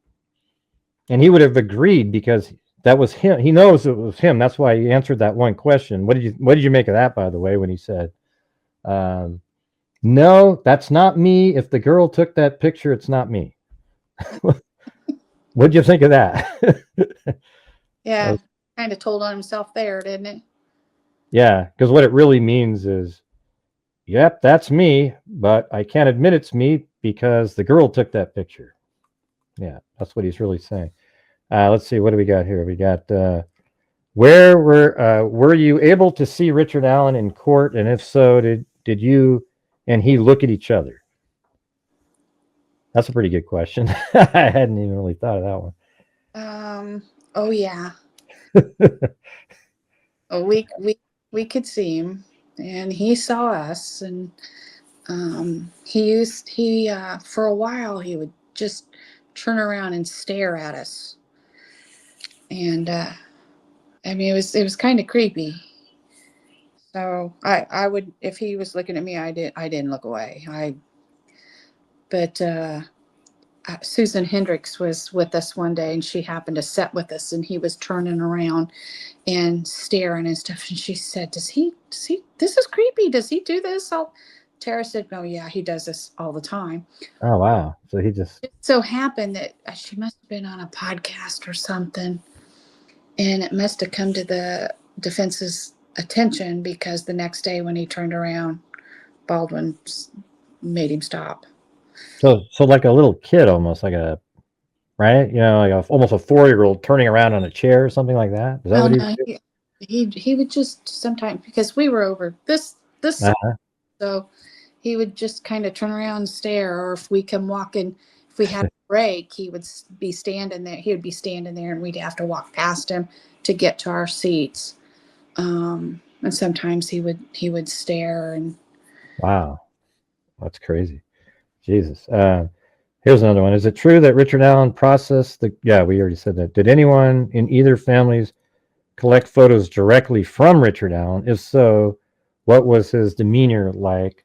And he would have agreed because that was him. He knows it was him. That's why he answered that one question. What did you make of that, by the way, when he said, no, that's not me. If the girl took that picture, it's not me. What'd you think of that? Yeah, kind of told on himself there, didn't it? Yeah, because what it really means is, yep, that's me, but I can't admit it's me because the girl took that picture. Yeah, that's what he's really saying. Let's see, what do we got here? We got where were you able to see Richard Allen in court, and if so, did you and he look at each other? That's a pretty good question. I hadn't even really thought of that one. Oh yeah. Oh, we could see him, and he saw us, and he for a while he would just turn around and stare at us, and I mean it was kind of creepy. So I would, if he was looking at me, I didn't look away. But Susan Hendricks was with us one day, and she happened to sit with us, and he was turning around and staring and stuff. And she said, does he, this is creepy. Does he do this? Tara said, oh yeah, he does this all the time. Oh, wow. So he just, It so happened that she must have been on a podcast or something, and it must have come to the defense's attention, because the next day when he turned around, Baldwin made him stop. so like a little kid, almost like a, right? You know, like almost a 4-year-old turning around on a chair or something like that. Is that what No, he would just sometimes, because we were over this uh-huh. so he would just kind of turn around and stare, or if we come walking, if we had a break, he would be standing there. He would be standing there, and we'd have to walk past him to get to our seats. And sometimes he would stare, and Wow, that's crazy. Jesus. Here's another one. Is it true that Richard Allen processed the? Yeah, we already said that. Did anyone in either families collect photos directly from Richard Allen? If so, what was his demeanor like?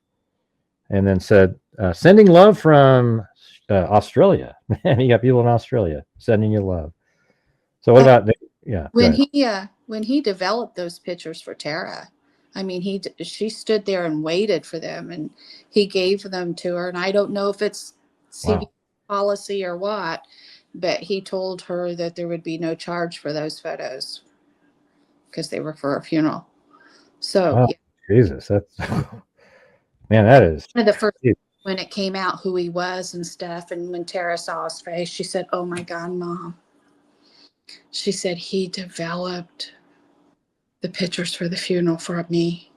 And then said, sending love from Australia. And you got people in Australia sending you love. So what about? Yeah. when he developed those pictures for Tara, I mean, she stood there and waited for them, and he gave them to her. And I don't know if it's CB policy or what, but he told her that there would be no charge for those photos because they were for a funeral. So, Wow, yeah. Jesus, that's man, that is One of the first, when it came out who he was and stuff, and when Tara saw his face, she said, "Oh my God, Mom." She said he developed the pictures for the funeral for me.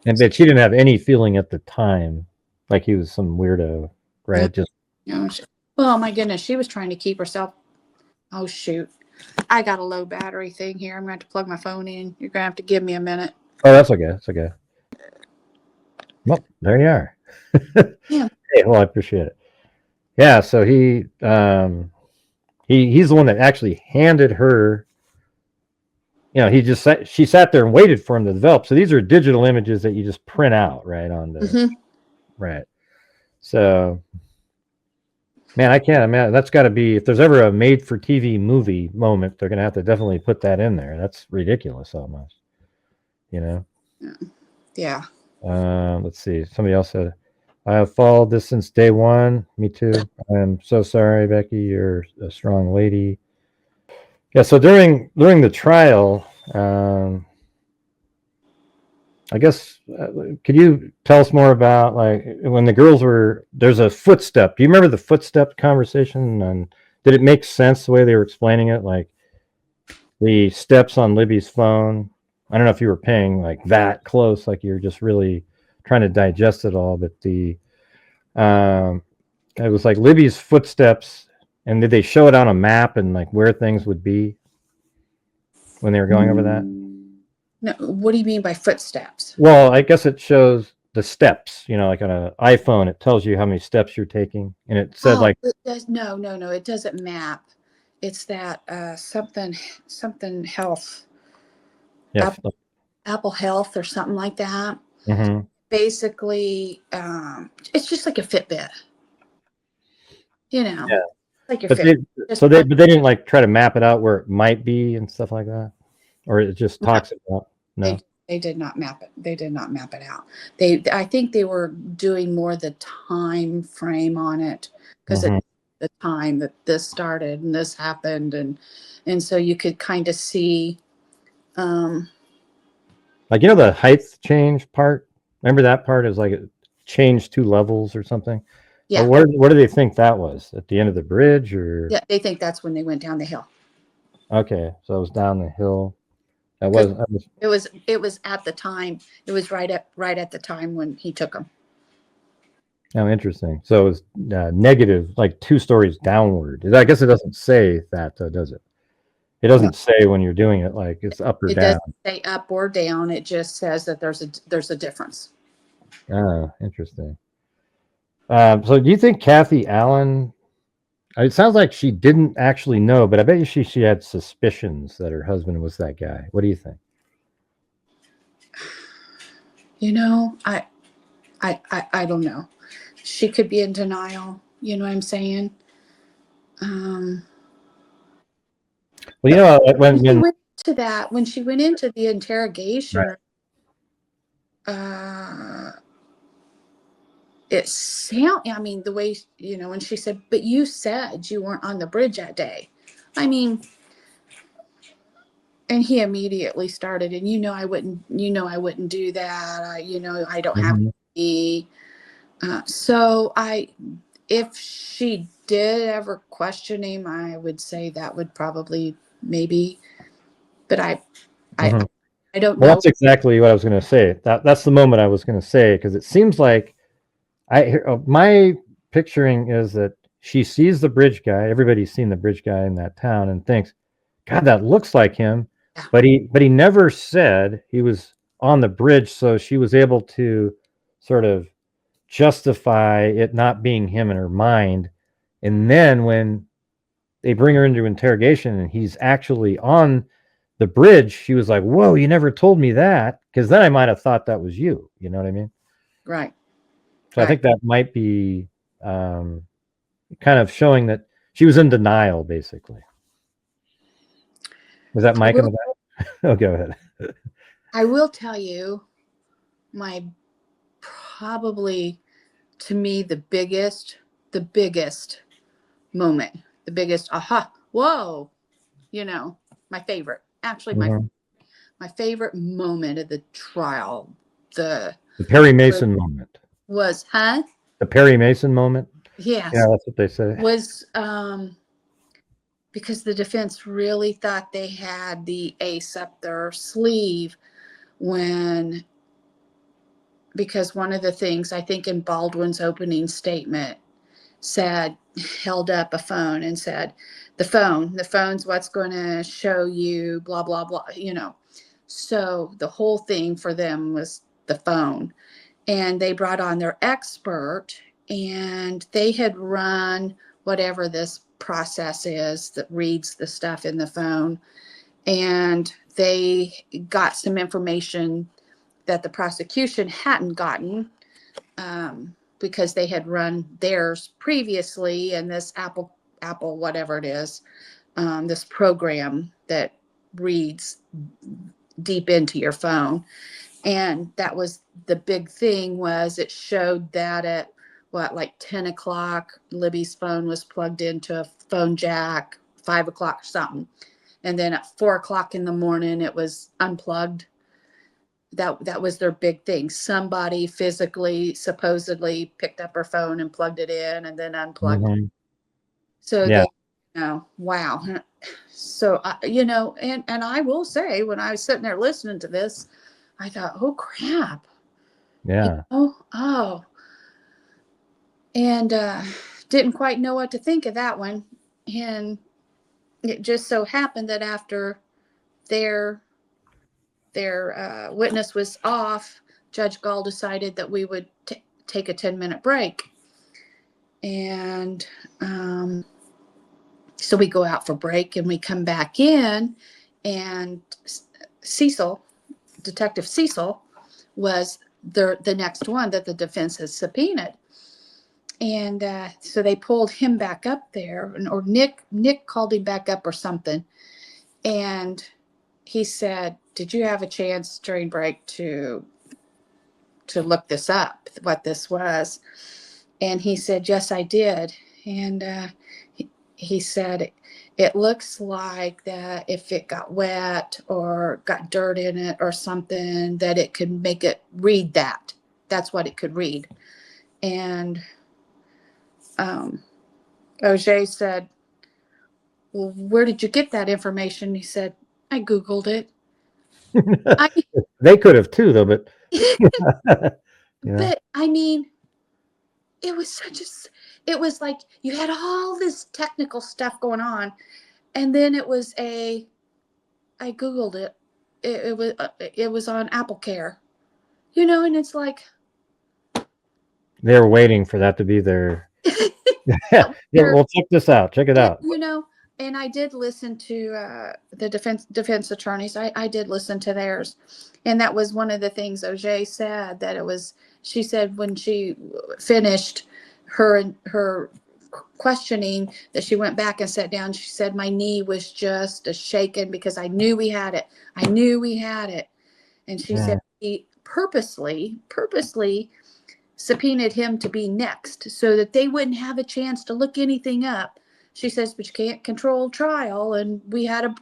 And but she didn't have any feeling at the time like he was some weirdo, right? Just well, my goodness, she was trying to keep herself. Oh shoot, I got a low battery thing here. I'm going to have to plug my phone in. You're going to have to give me a minute. oh, that's okay. That's okay. Well, there you are. Yeah. Hey, well, I appreciate it. Yeah, so he's the one that actually handed her. She sat there and waited for him to develop. So these are digital images that you just print out, right? Right. So, man, I can't imagine. That's got to be, if there's ever a made-for-TV movie moment, they're going to have to definitely put that in there. That's ridiculous, almost. Yeah. Let's see. Somebody else said, "I have followed this since day one." Me too. I'm so sorry, Becky. You're a strong lady. Yeah. So during the trial, I guess, could you tell us more about, like, when the girls there's a footstep. Do you remember the footstep conversation? And did it make sense the way they were explaining it? Like the steps on Libby's phone. I don't know if you were paying like that close, like you're just really trying to digest it all, but it was like Libby's footsteps. And did they show it on a map and like where things would be when they were going over that? No, what do you mean by footsteps? Well, I guess it shows the steps, like on an iPhone, it tells you how many steps you're taking. And it said like, it does, no, it doesn't map. It's that something health. yeah. Apple Health or something like that. Mm-hmm. Basically, it's just like a Fitbit. Yeah. Like a But Fitbit. they didn't like try to map it out where it might be and stuff like that? Or it just talks about, no? They did not map it. They did not map it out. I think they were doing more the time frame on it, because it's the time that this started and this happened, and so you could kind of see, like, the height change part. Remember that part is like it changed 2 levels or something. yeah. Where do they think that was? At the end of the bridge, or? Yeah, they think that's when they went down the hill. Okay, so it was down the hill. It was at the time. It was right at the time when he took them. Oh, interesting. So it was negative, like 2 stories downward. I guess it doesn't say that, does it? It doesn't say when you're doing it, like it's up or down. It doesn't say up or down. It just says that there's a difference. Oh, interesting. So do you think Kathy Allen? It sounds like she didn't actually know, but I bet you she had suspicions that her husband was that guy. What do you think? I don't know. She could be in denial. You know what I'm saying? Well, when she went into the interrogation, right. It sounded, I mean, the way, when she said, "But you said you weren't on the bridge that day." I mean, and he immediately started, and I wouldn't do that. I don't have to be. So if she did ever question him, I would say that would probably maybe, but I don't know. Well, that's exactly what I was going to say. That's the moment I was going to say, because it seems like my picturing is that she sees the bridge guy. Everybody's seen the bridge guy in that town and thinks, "God, that looks like him." Yeah. But he never said he was on the bridge, so she was able to sort of justify it not being him in her mind. And then when they bring her into interrogation and he's actually on the bridge, she was like, "Whoa, you never told me that," because then I might have thought that was you. You know what I mean? Right. So I think that might be kind of showing that she was in denial, basically. Was that Mike in the back? Oh, go ahead. I will tell you, probably, to me, the biggest moment, the biggest aha, whoa, my favorite. Actually, my favorite moment of the trial, the Perry Mason moment. Was, the Perry Mason moment? Yes. Yeah, that's what they say. Was because the defense really thought they had the ace up their sleeve because one of the things I think in Baldwin's opening statement held up a phone and said, the phone's what's going to show you blah, blah, blah, So the whole thing for them was the phone. and they brought on their expert, and they had run whatever this process is that reads the stuff in the phone, and they got some information that the prosecution hadn't gotten, because they had run theirs previously, and this Apple whatever it is, this program that reads deep into your phone. And that was the big thing, was it showed that at like 10 o'clock, Libby's phone was plugged into a phone jack, 5 o'clock or something. And then at 4 o'clock in the morning, it was unplugged. That was their big thing. Somebody physically, supposedly picked up her phone and plugged it in and then unplugged it. So Yeah. they, wow. So, and I will say, when I was sitting there listening to this, I thought, oh, crap. Yeah. Oh. And didn't quite know what to think of that one. And it just so happened that after their witness was off, Judge Gall decided that we would take a 10-minute break. And so we go out for break, and we come back in, and Detective Cecil was the next one that the defense has subpoenaed. And so they pulled him back up there, or Nick called him back up or something. And he said, did you have a chance during break to look this up, what this was? And he said, yes, I did. And he said, it looks like that if it got wet or got dirt in it or something, that it could make it read that. That's what it could read. And OJ said, well, where did you get that information? He said, I Googled it. They could have too, though, but But I mean, it was it was like you had all this technical stuff going on, and then it was I Googled it. It was on AppleCare, and it's like they're waiting for that to be their. Yeah, well, check this out. Check it out. And I did listen to the defense attorneys. I did listen to theirs, and that was one of the things OJ said, that it was. She said when she finished her questioning, that she went back and sat down. She said, my knee was just a shaken because I knew we had it. And she said he purposely subpoenaed him to be next so that they wouldn't have a chance to look anything up. She says, but you can't control trial. And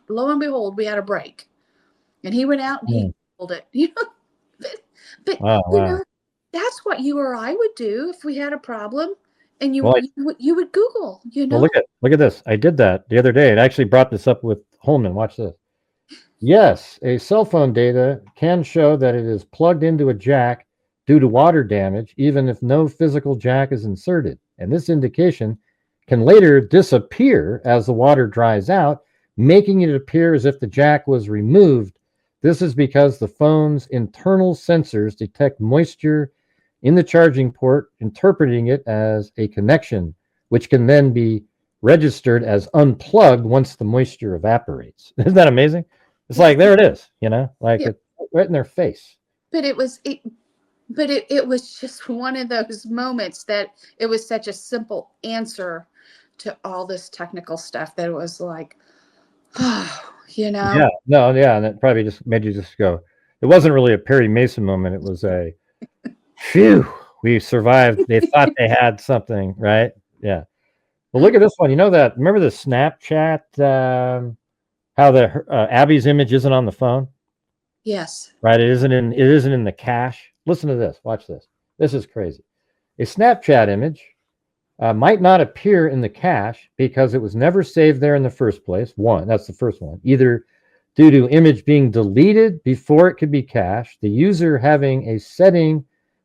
lo and behold, we had a break. And he went out and he Googled it. But that's what you or I would do if we had a problem. And you would Google, Well, look at this. I did that the other day. It actually brought this up with Holman. Watch this. Yes, a cell phone data can show that it is plugged into a jack due to water damage, even if no physical jack is inserted. And this indication can later disappear as the water dries out, making it appear as if the jack was removed. This is because the phone's internal sensors detect moisture in the charging port, interpreting it as a connection, which can then be registered as unplugged once the moisture evaporates. Isn't that amazing? It's like, there it is, it's right in their face. But it was just one of those moments that it was such a simple answer to all this technical stuff that it was like, Yeah, no, yeah, and it probably just made you just go. It wasn't really a Perry Mason moment. It was a, phew, we survived. They thought they had something, right? Yeah. Well, look at this one. Remember the Snapchat, how the Abby's image isn't on the phone? Yes. Right. It isn't in the cache. Listen to this. Watch this. This is crazy. A Snapchat image might not appear in the cache because it was never saved there in the first place. That's the first one. Either due to image being deleted before it could be cached, the user having a setting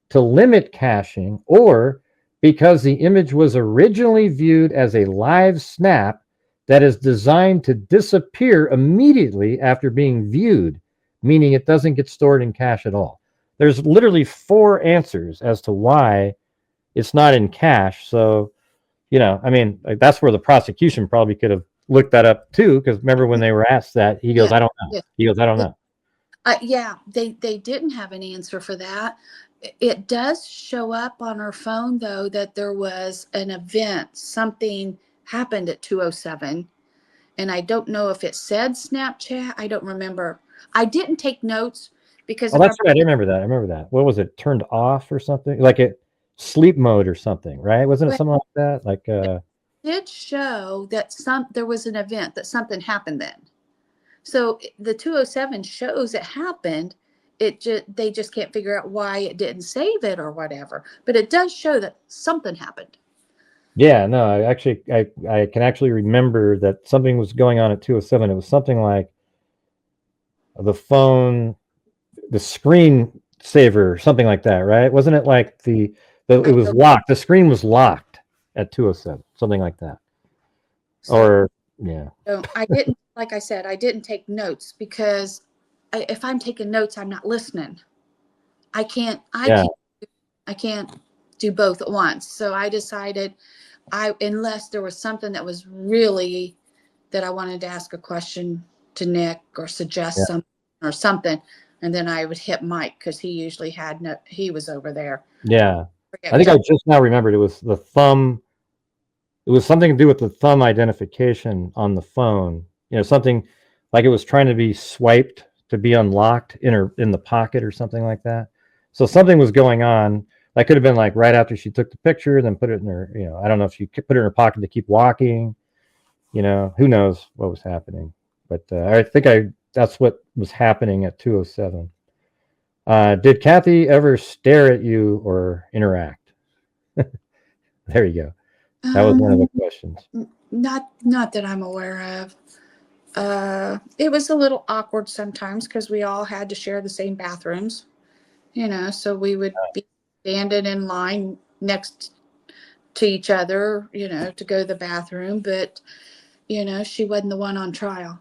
to limit caching, or because the image was originally viewed as a live snap that is designed to disappear immediately after being viewed, meaning it doesn't get stored in cache at all. there's literally 4 answers as to why it's not in cache. So, I mean, like, that's where the prosecution probably could have looked that up too, because remember when they were asked that, he goes, Yeah. I don't know. Yeah. He goes, I don't know. Yeah, they didn't have an answer for that. It does show up on our phone, though, that there was an event. Something happened at 2:07. And I don't know if it said Snapchat. I don't remember. I didn't take notes because Oh, that's right. I remember that. I remember that. What was it? Turned off or something? Like it sleep mode or something, right? Wasn't it something like that? Like it did show that there was an event, that something happened then. So the 2:07 shows it happened. They just can't figure out why it didn't save it or whatever. But it does show that something happened. Yeah, no, I can actually remember that something was going on at 2:07. It was something like the phone, the screen saver, something like that, right? Wasn't it like it was locked? The screen was locked at 2:07, something like that. Or yeah. So I didn't, like I said, I didn't take notes because if I'm taking notes, I'm not listening. I can't do both at once. So I decided unless there was something that was really that I wanted to ask a question to Nick or suggest something or something, and then I would hit Mike because he usually he was over there. Yeah. I think I just now remembered it was the thumb. It was something to do with the thumb identification on the phone. Something like it was trying to be swiped to be unlocked in the pocket or something like that. So something was going on. That could have been like right after she took the picture, then put it in her, I don't know if she put it in her pocket to keep walking, who knows what was happening. But I think that's what was happening at 2:07. Did Kathy ever stare at you or interact? There you go. That was one of the questions. Not that I'm aware of. It was a little awkward sometimes because we all had to share the same bathrooms, so we would be standing in line next to each other, to go to the bathroom. But, she wasn't the one on trial.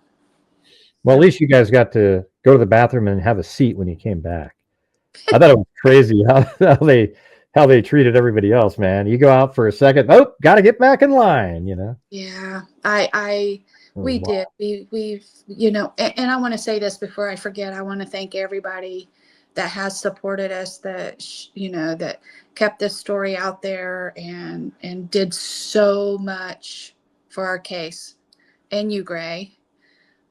Well, at least you guys got to go to the bathroom and have a seat when you came back. I thought it was crazy how they treated everybody else, man. You go out for a second, oh, got to get back in line, Yeah, we did. We've, and I want to say this before I forget. I want to thank everybody that has supported us, that kept this story out there and did so much for our case. And you, Gray.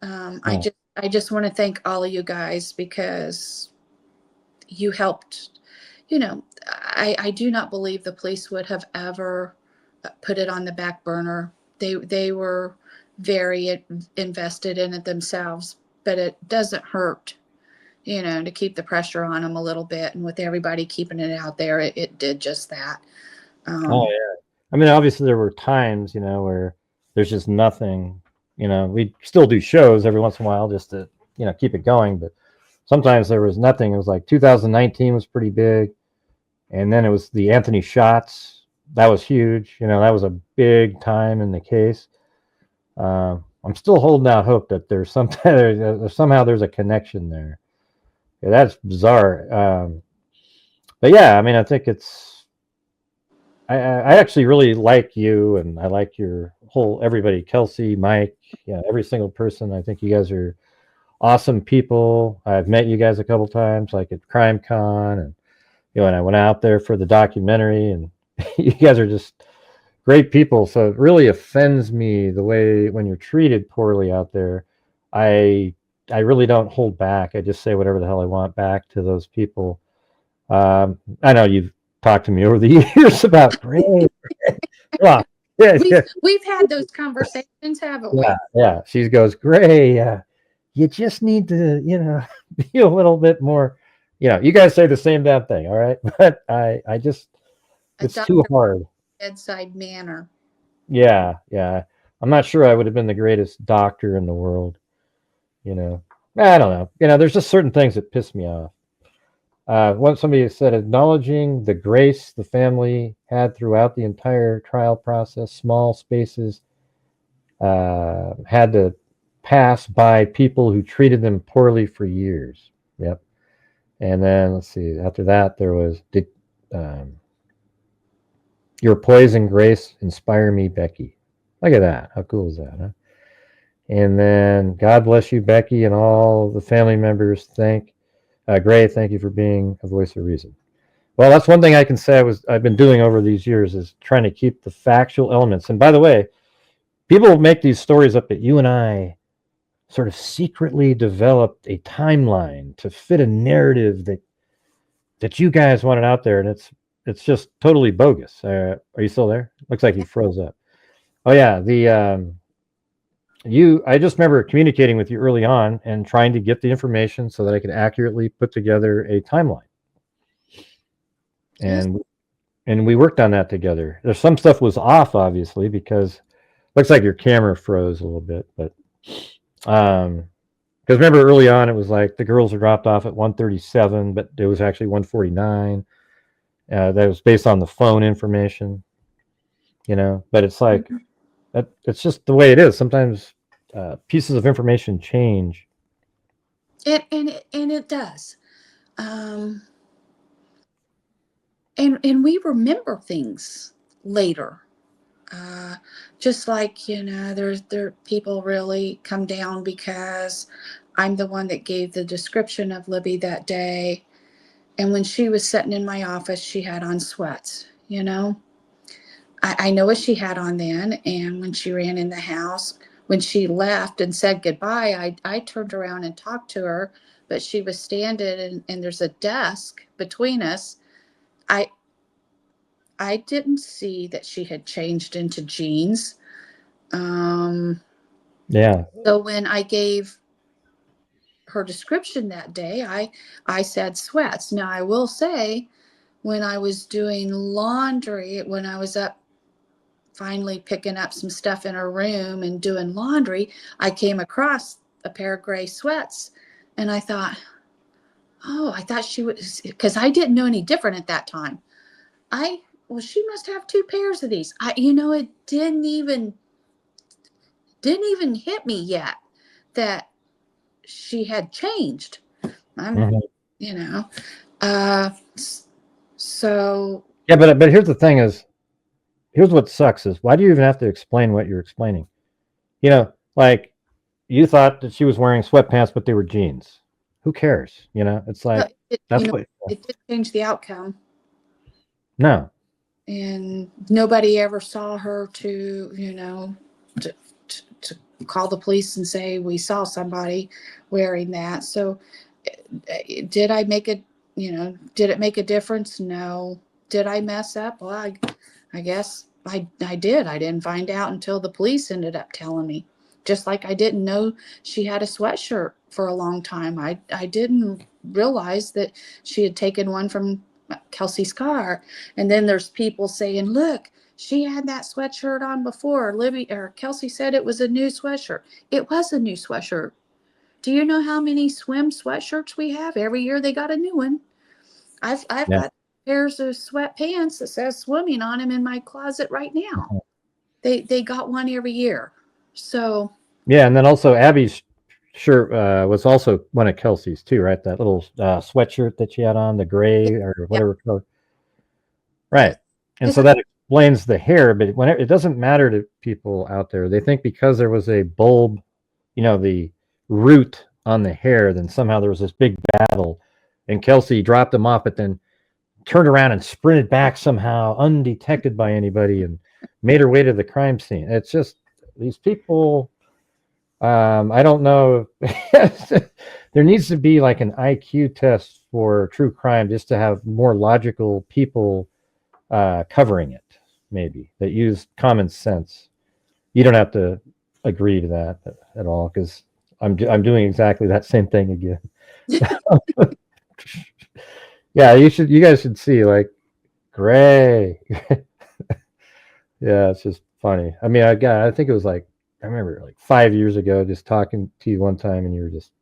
I just want to thank all of you guys because you helped. I do not believe the police would have ever put it on the back burner. They were very invested in it themselves, but it doesn't hurt, to keep the pressure on them a little bit. And with everybody keeping it out there, it did just that. Oh yeah. I mean, obviously there were times, where there's just nothing. We still do shows every once in a while just to, keep it going. But sometimes there was nothing. It was like 2019 was pretty big. And then it was the Anthony shots. That was huge. That was a big time in the case. I'm still holding out hope that there's somehow there's a connection there. Yeah, that's bizarre. But yeah, I mean, I think I actually really like you, and I like your everybody, Kelsey, Mike, every single person. I think you guys are awesome people. I've met you guys a couple times, like at CrimeCon, and and I went out there for the documentary, and you guys are just great people. So it really offends me the way when you're treated poorly out there. I really don't hold back. I just say whatever the hell I want back to those people. I know you've talked to me over the years about Gray. We've had those conversations, haven't we? Yeah. She goes, Gray, you just need to, be a little bit more. You guys say the same damn thing, all right? But I just, it's too hard. Bedside manner. Yeah. I'm not sure I would have been the greatest doctor in the world. I don't know. There's just certain things that piss me off. Once somebody said, acknowledging the grace the family had throughout the entire trial process, small spaces had to pass by people who treated them poorly for years. Yep. And then let's see. After that, there was your poise and grace inspire me, Becky. Look at that. How cool is that, huh? And then God bless you, Becky, and all the family members. Gray, thank you for being a voice of reason. Well, that's one thing I can say I've been doing over these years is trying to keep the factual elements. And by the way, people make these stories up that you and I sort of secretly developed a timeline to fit a narrative that you guys wanted out there, and it's just totally bogus. Are you still there? Looks like you froze up. Oh yeah, I just remember communicating with you early on and trying to get the information so that I could accurately put together a timeline. And we worked on that together. There's some stuff was off, obviously, because looks like your camera froze a little bit, but because remember early on it was like the girls were dropped off at 1:37, but it was actually 1:49. That was based on the phone information, but it's like it's just the way it is. Sometimes pieces of information change. And it does. And we remember things later. Just like, there people really come down because I'm the one that gave the description of Libby that day. And when she was sitting in my office, she had on sweats, I know what she had on then. And when she ran in the house, when she left and said goodbye, I turned around and talked to her, but she was standing and there's a desk between us. I didn't see that she had changed into jeans. Yeah. So when I gave her description that day, I said sweats. Now I will say, when I was doing laundry, when I was up finally picking up some stuff in her room and doing laundry, I came across a pair of gray sweats, and I thought she was, because I didn't know any different at that time. Well, she must have two pairs of these. It didn't even hit me yet that she had changed. So. Yeah, but here's the thing here's what sucks is why do you even have to explain what you're explaining? Like you thought that she was wearing sweatpants, but they were jeans. Who cares? It's like, it did change the outcome. No. And nobody ever saw her to call the police and say we saw somebody wearing that. So did I make did it make a difference? No. Did I mess up? Well, I guess I did. I didn't find out until the police ended up telling me. Just like I didn't know she had a sweatshirt for a long time. I didn't realize that she had taken one from Kelsey's car. And then there's people saying, look, she had that sweatshirt on before. Kelsey said it was a new sweatshirt. It was a new sweatshirt. Do you know how many swim sweatshirts we have? Every year they got a new one. I've got pairs of sweatpants that says swimming on them in my closet right now. They got one every year. So yeah, and then also Abby's shirt was also one of Kelsey's too, right? That little sweatshirt that she had on, the gray or whatever color. Right. And so that explains the hair, but it doesn't matter to people out there. They think because there was a bulb, the root on the hair, then somehow there was this big battle and Kelsey dropped them off, but then turned around and sprinted back somehow undetected by anybody and made her way to the crime scene. It's just these people. I don't know. There needs to be like an IQ test for true crime just to have more logical people covering it, maybe, that use common sense. You don't have to agree to that at all because I'm doing exactly that same thing again. Yeah, you guys should see, like, gray. Yeah, it's just funny. I mean, I think it was like, I remember like 5 years ago, just talking to you one time, and you were just,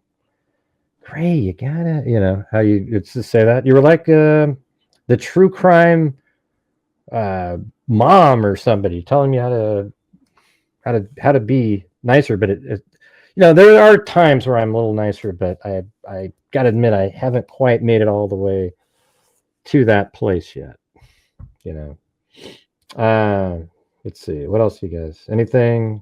Gray, you gotta, how it's just say that. You were like the true crime mom or somebody telling me how to be nicer. But there are times where I'm a little nicer, but I gotta admit, I haven't quite made it all the way to that place yet. You know. Let's see. What else, you guys? Anything?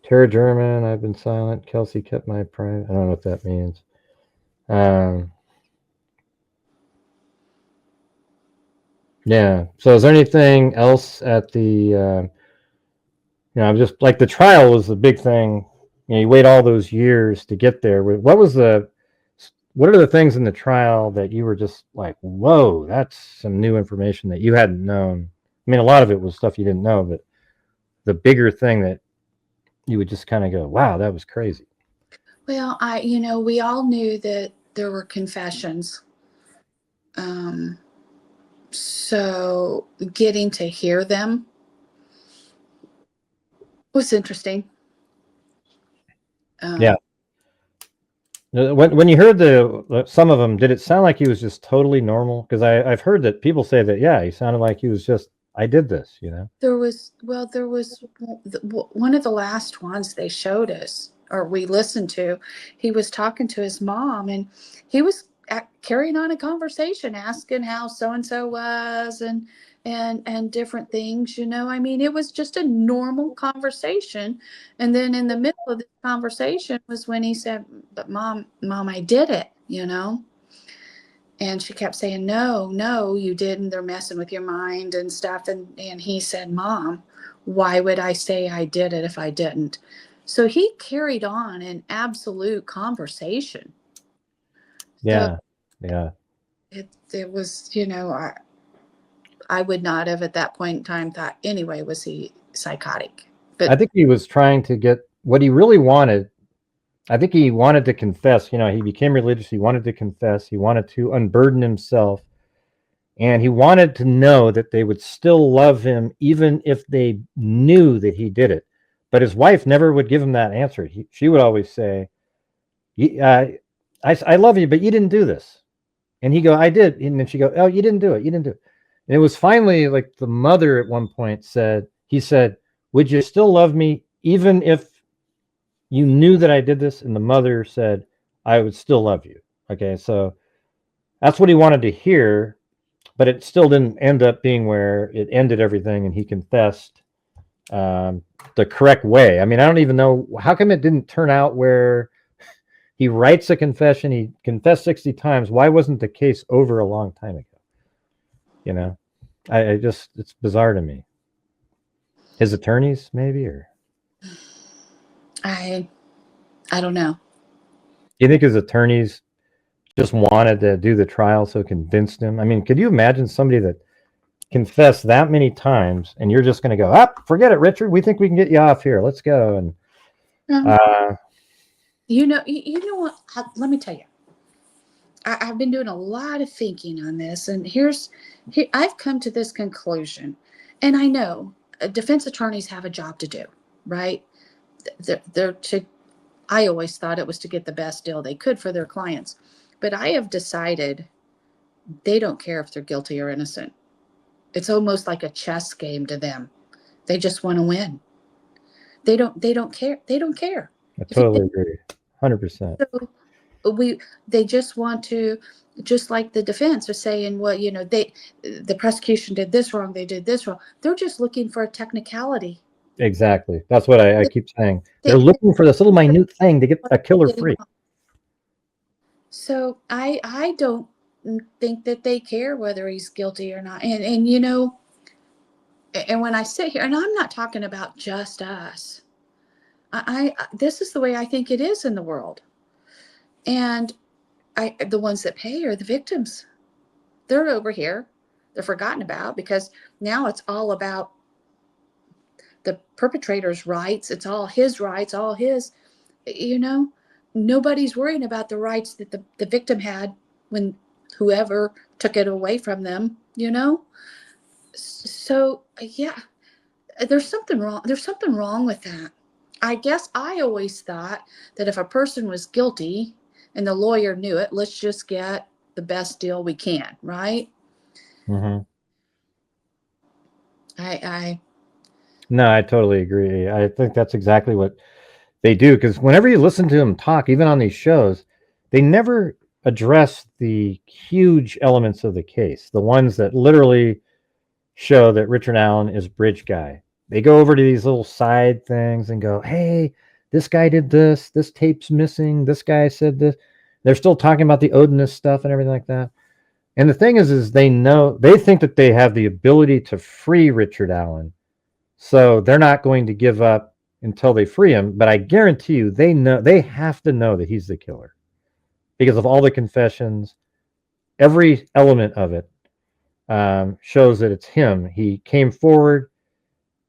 Tara German, I've been silent. Kelsey kept my private. I don't know what that means. Yeah. So is there anything else at the, I'm just like the trial was the big thing. You wait all those years to get there. What are the things in the trial that you were just like, whoa, that's some new information that you hadn't known? I mean, a lot of it was stuff you didn't know, but the bigger thing that you would just kind of go, wow, that was crazy. Well, we all knew that there were confessions. So getting to hear them was interesting. Yeah. When you heard some of them, did it sound like he was just totally normal? Because I've heard that people say that, yeah, he sounded like he was just, I did this, There was one of the last ones they showed us, or we listened to. He was talking to his mom, and he was carrying on a conversation, asking how so-and-so was, and different things, I mean, it was just a normal conversation. And then in the middle of the conversation was when he said, but mom, I did it, And she kept saying, no, you didn't. They're messing with your mind and stuff. And he said, Mom, why would I say I did it if I didn't? So he carried on an absolute conversation. Yeah. So yeah. It was, I would not have at that point in time thought, anyway, was he psychotic? But I think he was trying to get what he really wanted. I think he wanted to confess. He became religious. He wanted to confess. He wanted to unburden himself. And he wanted to know that they would still love him even if they knew that he did it. But his wife never would give him that answer. She would always say, I love you, but you didn't do this. And he go, I did. And then she go, oh, you didn't do it. You didn't do it. And it was finally like the mother at one point said, would you still love me even if you knew that I did this? And the mother said, I would still love you. Okay. So that's what he wanted to hear, but it still didn't end up being where it ended everything and he confessed the correct way. I mean, I don't even know how come it didn't turn out where he writes a confession. He confessed 60 times. Why wasn't the case over a long time ago? I just, it's bizarre to me. His attorneys, maybe, or I don't know. Do you think his attorneys just wanted to do the trial so it convinced him? I mean, could you imagine somebody that confessed that many times and you're just going to go, forget it, Richard. We think we can get you off here. Let's go. And you know what? Let me tell you. I've been doing a lot of thinking on this, and I've come to this conclusion, and I know defense attorneys have a job to do, right? I always thought it was to get the best deal they could for their clients, but I have decided they don't care if they're guilty or innocent. It's almost like a chess game to them. They just want to win. They don't care. They don't care. I totally agree. 100%. So they just want to, just like the defense are saying, well, the prosecution did this wrong, they did this wrong. They're just looking for a technicality. Exactly. That's what I keep saying. They're looking for this little minute thing to get a killer free. So I don't think that they care whether he's guilty or not. And and when I sit here, and I'm not talking about just us, this is the way I think it is in the world. And the ones that pay are the victims. They're over here. They're forgotten about because now it's all about the perpetrator's rights. It's all his rights, all his, nobody's worrying about the rights that the victim had when whoever took it away from them, So, yeah, there's something wrong. There's something wrong with that. I guess I always thought that if a person was guilty and the lawyer knew it, let's just get the best deal we can, right? Mm-hmm. No, I totally agree. I think that's exactly what they do, because whenever you listen to them talk, even on these shows, they never address the huge elements of the case, the ones that literally show that Richard Allen is bridge guy. They go over to these little side things and go, hey, this guy did this tape's missing, this guy said this. They're still talking about the Odinist stuff and everything like that. And the thing is they think that they have the ability to free Richard Allen. So they're not going to give up until they free him. But I guarantee you, they have to know that he's the killer because of all the confessions, every element of it shows that it's him. He came forward.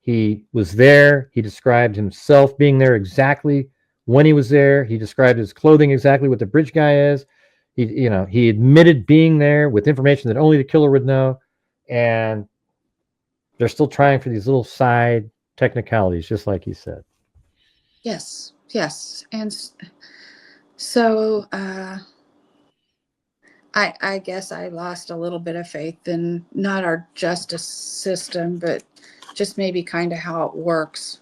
He was there. He described himself being there exactly when he was there. He described his clothing exactly what the bridge guy is. He admitted being there with information that only the killer would know. And they're still trying for these little side technicalities, just like you said. Yes. And so I guess I lost a little bit of faith in not our justice system, but just maybe kind of how it works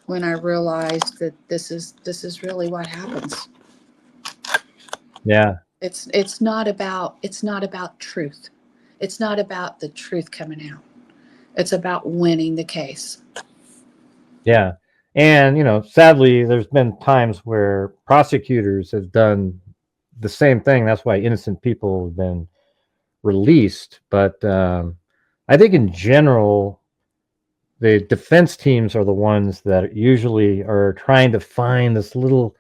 when I realized that this is really what happens. Yeah. It's not about truth. It's not about the truth coming out. It's about winning the case. Yeah. And, sadly, there's been times where prosecutors have done the same thing. That's why innocent people have been released. But I think in general, the defense teams are the ones that usually are trying to find this little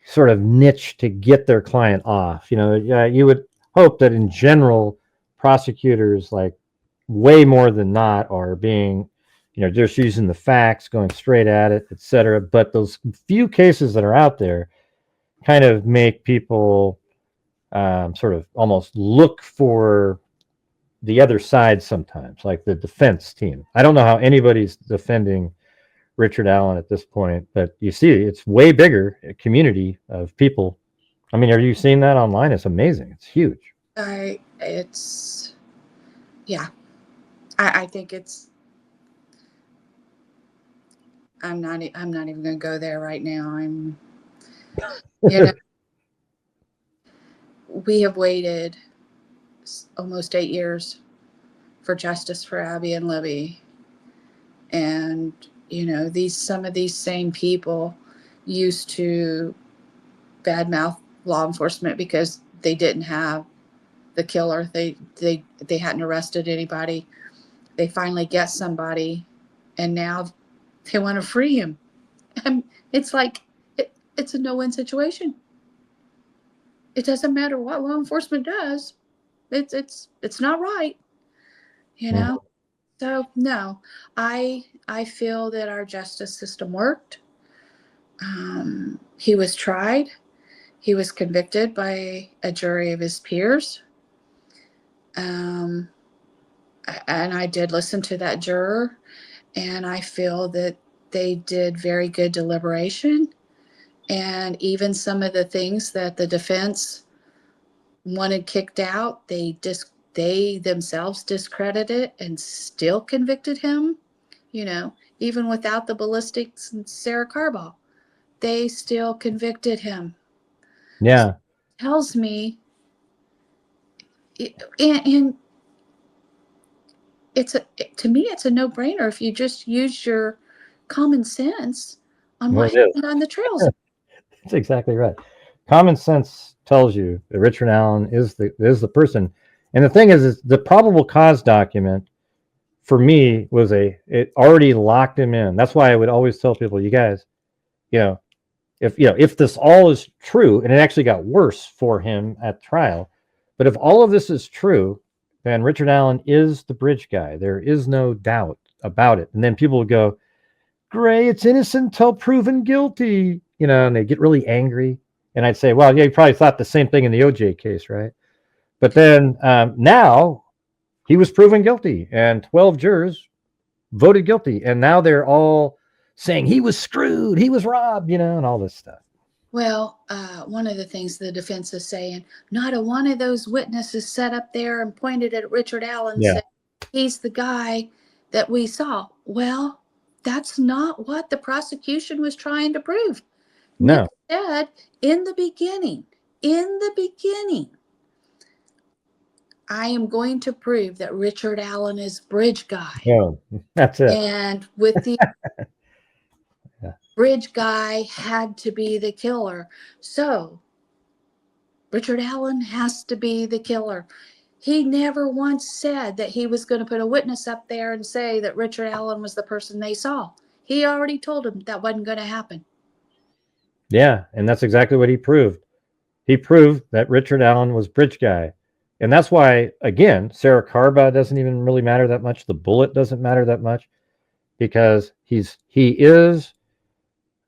sort of niche to get their client off. You would hope that in general, prosecutors, like way more than not, are being, just using the facts, going straight at it, etc. But those few cases that are out there kind of make people sort of almost look for the other side sometimes, like the defense team. I don't know how anybody's defending Richard Allen at this point, but you see it's way bigger, a community of people. I mean, are you seeing that online? It's amazing. It's huge. I think it's, I'm not even going to go there right now. We have waited almost 8 years for justice for Abby and Libby. And, some of these same people used to badmouth law enforcement because they didn't have the killer. They hadn't arrested anybody. They finally get somebody, and now they want to free him. And it's like, it's a no-win situation. It doesn't matter what law enforcement does. It's not right. Mm-hmm. So no, I feel that our justice system worked. He was tried. He was convicted by a jury of his peers. And I did listen to that juror, and I feel that they did very good deliberation. And even some of the things that the defense wanted kicked out, they themselves discredited and still convicted him. Even without the ballistics and Sarah Carball, they still convicted him. Yeah. So it tells me, and to me, it's a no-brainer if you just use your common sense on what happened on the trails. That's exactly right. Common sense tells you that Richard Allen is the person. And the thing is the probable cause document for me it already locked him in. That's why I would always tell people, you guys, if this all is true, and it actually got worse for him at trial, but if all of this is true, then Richard Allen is the bridge guy. There is no doubt about it. And then people would go, Gray, it's innocent until proven guilty, and they get really angry. And I'd say, well, yeah, you probably thought the same thing in the OJ case, right? But then now he was proven guilty, and 12 jurors voted guilty. And now they're all saying he was screwed, he was robbed, and all this stuff. Well, one of the things the defense is saying, not a one of those witnesses sat up there and pointed at Richard Allen and said, he's the guy that we saw. Well, that's not what the prosecution was trying to prove. No. Nick said in the beginning, in the beginning, I am going to prove that Richard Allen is bridge guy. Oh, that's it. And with the Yeah. bridge guy had to be the killer. So Richard Allen has to be the killer. He never once said that he was going to put a witness up there and say that Richard Allen was the person they saw. He already told him that wasn't going to happen. Yeah, and that's exactly what he proved. He proved that Richard Allen was bridge guy. And that's why, again, Sarah Carba doesn't even really matter that much. The bullet doesn't matter that much because he is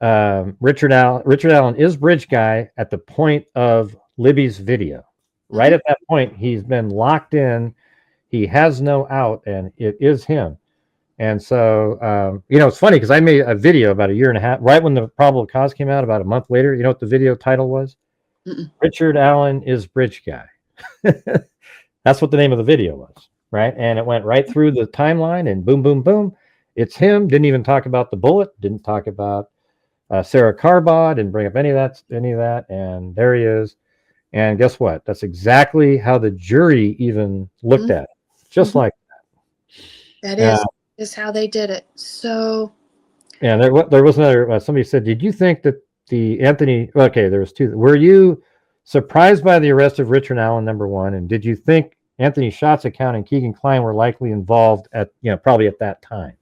Richard Allen. Richard Allen is bridge guy at the point of Libby's video. Right at that point, he's been locked in. He has no out, and it is him. And so, it's funny because I made a video about a year and a half, right when the probable cause came out, about a month later. You know what the video title was? Mm-mm. Richard Allen is bridge guy. That's what the name of the video was, right? And it went right through the timeline, and boom, boom, boom. It's him. Didn't even talk about the bullet. Didn't talk about Sarah Carbod. Didn't bring up any of that. And there he is. And guess what? That's exactly how the jury even looked at it. Just like that. Is how they did it. So yeah, there was another. Somebody said, "Did you think that the Anthony?" Okay, there was two. Were you surprised by the arrest of Richard Allen, number one, and did you think Anthony Schott's account and Keegan Kline were likely involved at probably at that time?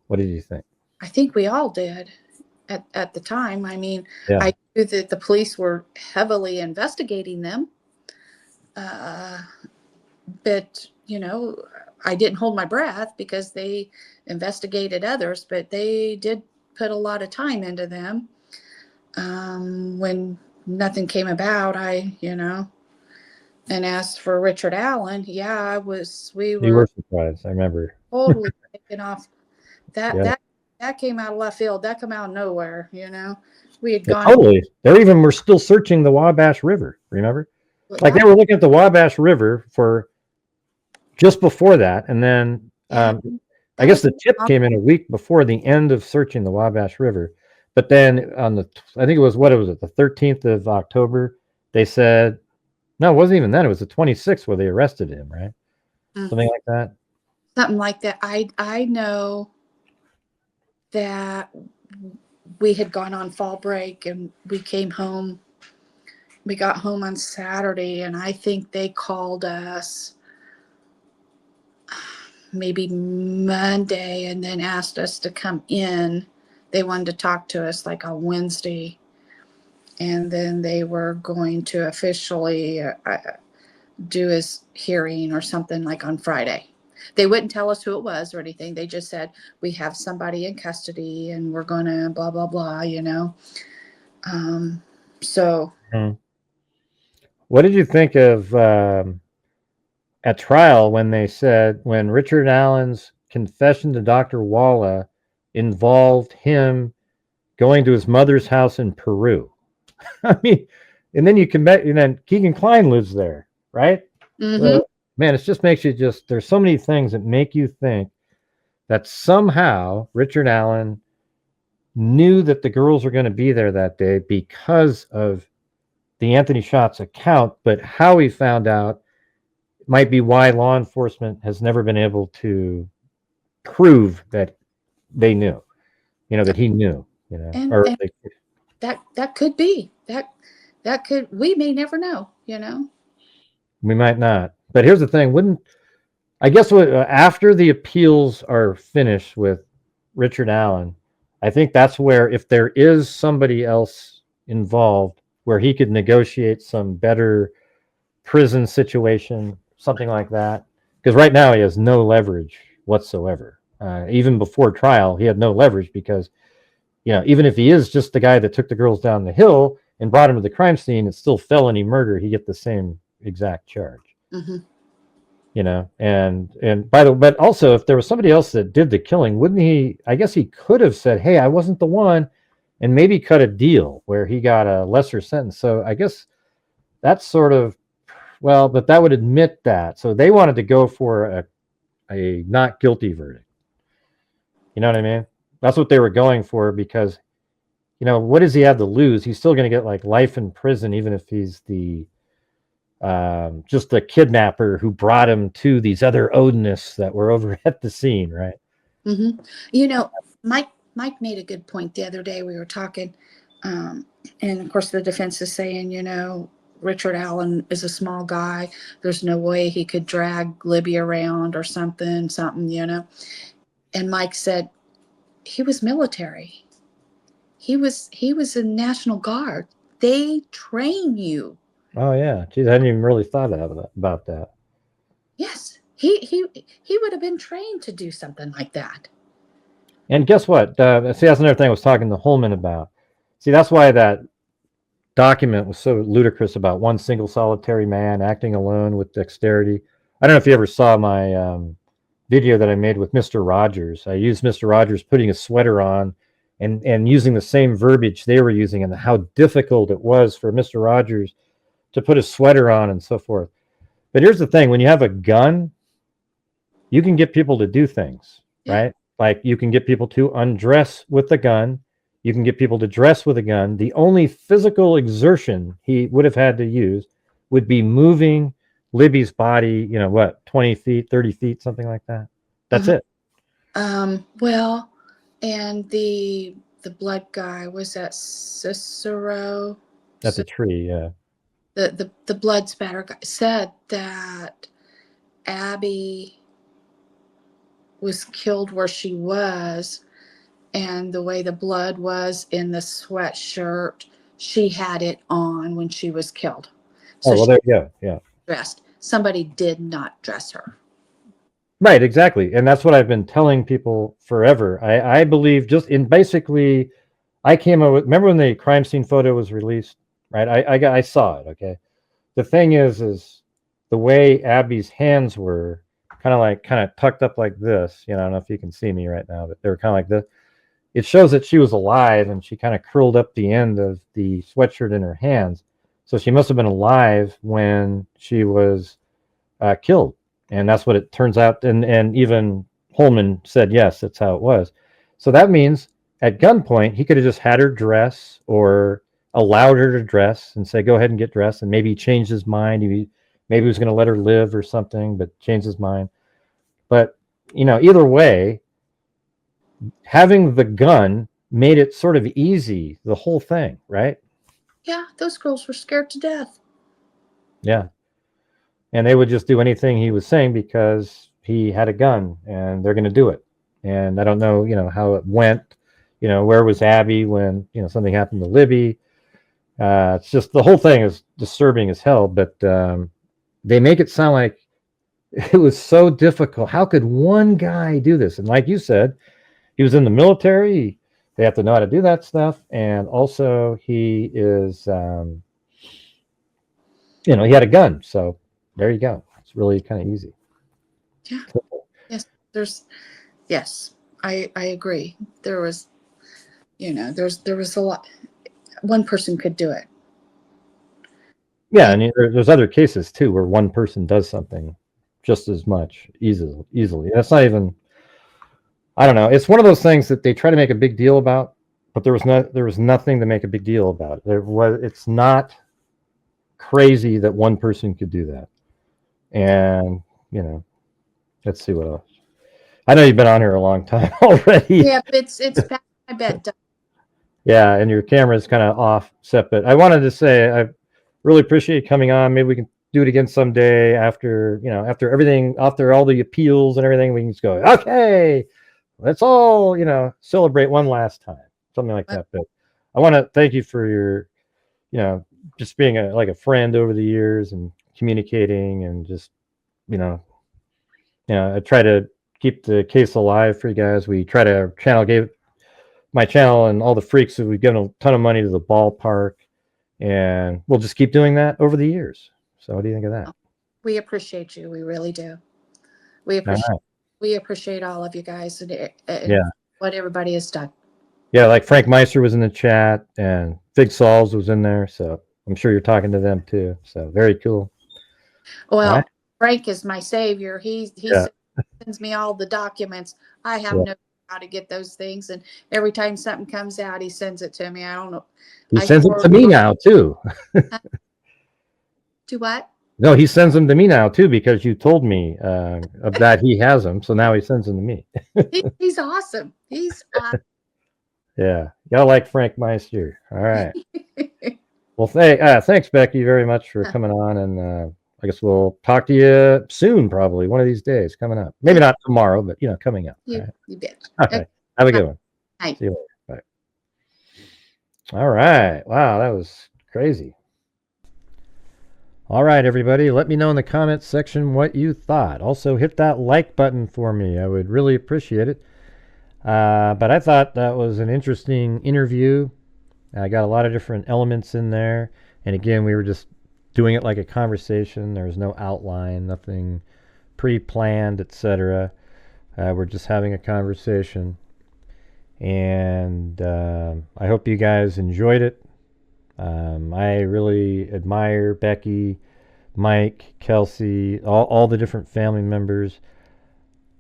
What did you think? I think we all did at the time. I mean, yeah. I knew that the police were heavily investigating them, but I didn't hold my breath because they investigated others, but they did put a lot of time into them. When nothing came about, and asked for Richard Allen. Yeah, we were surprised. I remember totally taken off. Yeah. That came out of left field. That came out of nowhere. We had gone. Totally. They were still searching the Wabash River. Remember? Like they were looking at the Wabash River for just before that, and then I guess the tip came in a week before the end of searching the Wabash River. But then I think it was the 13th of October, they said, no, it wasn't even then. It was the 26th where they arrested him, right? Something like that. Something like that. I know that we had gone on fall break and we came home. We got home on Saturday, and I think they called us maybe Monday and then asked us to come in. They wanted to talk to us like on Wednesday, and then they were going to officially do his hearing or something like on Friday. They wouldn't tell us who it was or anything. They just said, we have somebody in custody and we're going to blah, blah, blah, So. What did you think of at trial when Richard Allen's confession to Dr. Walla involved him going to his mother's house in Peru? I mean, and then then Keegan Kline lives there, right? Mm-hmm. So, man, it just makes you there's so many things that make you think that somehow Richard Allen knew that the girls were going to be there that day because of the Anthony Schott's account, but how he found out might be why law enforcement has never been able to prove that they knew, that he knew, and that could be that could, we may never know, We might not. But here's the thing, I guess after the appeals are finished with Richard Allen, I think that's where, if there is somebody else involved, where he could negotiate some better prison situation, something like that. Because right now he has no leverage whatsoever. Even before trial, he had no leverage because, even if he is just the guy that took the girls down the hill and brought him to the crime scene, it's still felony murder. He get the same exact charge. Mm-hmm. And but also, if there was somebody else that did the killing, wouldn't he? I guess he could have said, "Hey, I wasn't the one," and maybe cut a deal where he got a lesser sentence. So I guess that's sort of, but that would admit that. So they wanted to go for a not guilty verdict. You know what I mean? That's what they were going for, because what does he have to lose? He's still going to get like life in prison, even if he's the just the kidnapper who brought him to these other Odinists that were over at the scene, right? Mm-hmm. Mike made a good point the other day. We were talking, and of course the defense is saying, Richard Allen is a small guy. There's no way he could drag Libby around or something. And Mike said he was military. He was in National Guard. They train you. Oh yeah, geez, I hadn't even really thought about that. Yes, he would have been trained to do something like that. And guess what? See, that's another thing I was talking to Holman about. See, that's why that document was so ludicrous about one single solitary man acting alone with dexterity. I don't know if you ever saw my video that I made with Mr. Rogers. I used Mr. Rogers putting a sweater on and using the same verbiage they were using, and how difficult it was for Mr. Rogers to put a sweater on and so forth. But here's the thing: when you have a gun, you can get people to do things, right? Like you can get people to undress with the gun. You can get people to dress with a gun. The only physical exertion he would have had to use would be moving Libby's body, 20 feet, 30 feet, something like that. That's it. Well, and the blood guy, was that Cicero? That's a tree, yeah. The blood spatter guy said that Abby was killed where she was, and the way the blood was in the sweatshirt, she had it on when she was killed. So well, there you go. Yeah. Dressed. Somebody did not dress her. Right, exactly. And that's what I've been telling people forever. I believe basically, I came up with, remember when the crime scene photo was released, right? I saw it, okay? The thing is the way Abby's hands were kind of tucked up like this. I don't know if you can see me right now, but they were kind of like this. It shows that she was alive, and she kind of curled up the end of the sweatshirt in her hands. So she must have been alive when she was killed. And that's what it turns out. And even Holman said, yes, that's how it was. So that means at gunpoint, he could have just had her dress or allowed her to dress and say, go ahead and get dressed. And maybe he changed his mind. Maybe he was going to let her live or something, but changed his mind. But, either way, having the gun made it sort of easy, the whole thing, right? Yeah, those girls were scared to death. Yeah. And they would just do anything he was saying because he had a gun, and they're going to do it. And I don't know, how it went. Where was Abby when, something happened to Libby? It's just, the whole thing is disturbing as hell, but they make it sound like it was so difficult. How could one guy do this? And like you said, he was in the military. They have to know how to do that stuff. And also he is, he had a gun. So there you go. It's really kind of easy. Yeah. Yes. Yes, I agree. There was, there was a lot. One person could do it. Yeah. And there's other cases too, where one person does something just as much easily. That's not even, I don't know. It's one of those things that they try to make a big deal about, but there was nothing to make a big deal about. It's not crazy that one person could do that. And, let's see what else. I know you've been on here a long time already. Yeah, it's past my bedtime. Yeah, and your camera's kind of offset, but I wanted to say I really appreciate you coming on. Maybe we can do it again someday after everything, after all the appeals and everything. We can just go, okay, let's all, celebrate one last time, something like that. But I want to thank you for your, just being like a friend over the years and communicating, and just, I try to keep the case alive for you guys. We try to my channel and all the freaks, that we've given a ton of money to the ballpark, and we'll just keep doing that over the years. So what do you think of that? We appreciate you. We really do. We appreciate all of you guys and what everybody has done. Yeah, like Frank Meister was in the chat, and Fig Sauls was in there, so I'm sure you're talking to them too. So very cool. Well, Frank is my savior. He sends me all the documents. I have no how to get those things. And every time something comes out, he sends it to me. I don't know. He I sends them to forward me them. now too. To what? No, he sends them to me now too because you told me of that he has them. So now he sends them to me. He's awesome. He's awesome. Yeah, y'all like Frank Meister. All right. Well, thanks, Becky, very much for coming on, and I guess we'll talk to you soon, probably one of these days coming up. Maybe not tomorrow, but coming up. You, All right. you bet. Okay. Have a good one. Bye. See you later. Bye. All right. Wow, that was crazy. All right, everybody. Let me know in the comments section what you thought. Also, hit that like button for me. I would really appreciate it. But I thought that was an interesting interview. I got a lot of different elements in there. And again, we were just doing it like a conversation. There was no outline, nothing pre-planned, etc. We're just having a conversation. And I hope you guys enjoyed it. I really admire Becky, Mike, Kelsey, all the different family members.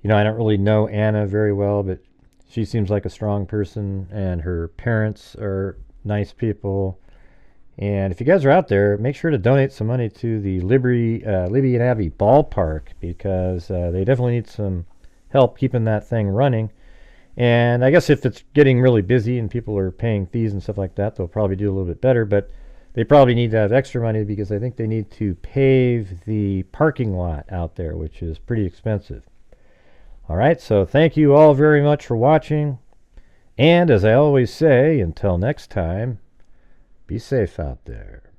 I don't really know Anna very well, but she seems like a strong person, and her parents are nice people. And if you guys are out there, make sure to donate some money to the Libby and Abby ballpark, because they definitely need some help keeping that thing running. And I guess if it's getting really busy and people are paying fees and stuff like that, they'll probably do a little bit better. But they probably need to have extra money because I think they need to pave the parking lot out there, which is pretty expensive. All right, so thank you all very much for watching. And as I always say, until next time, be safe out there.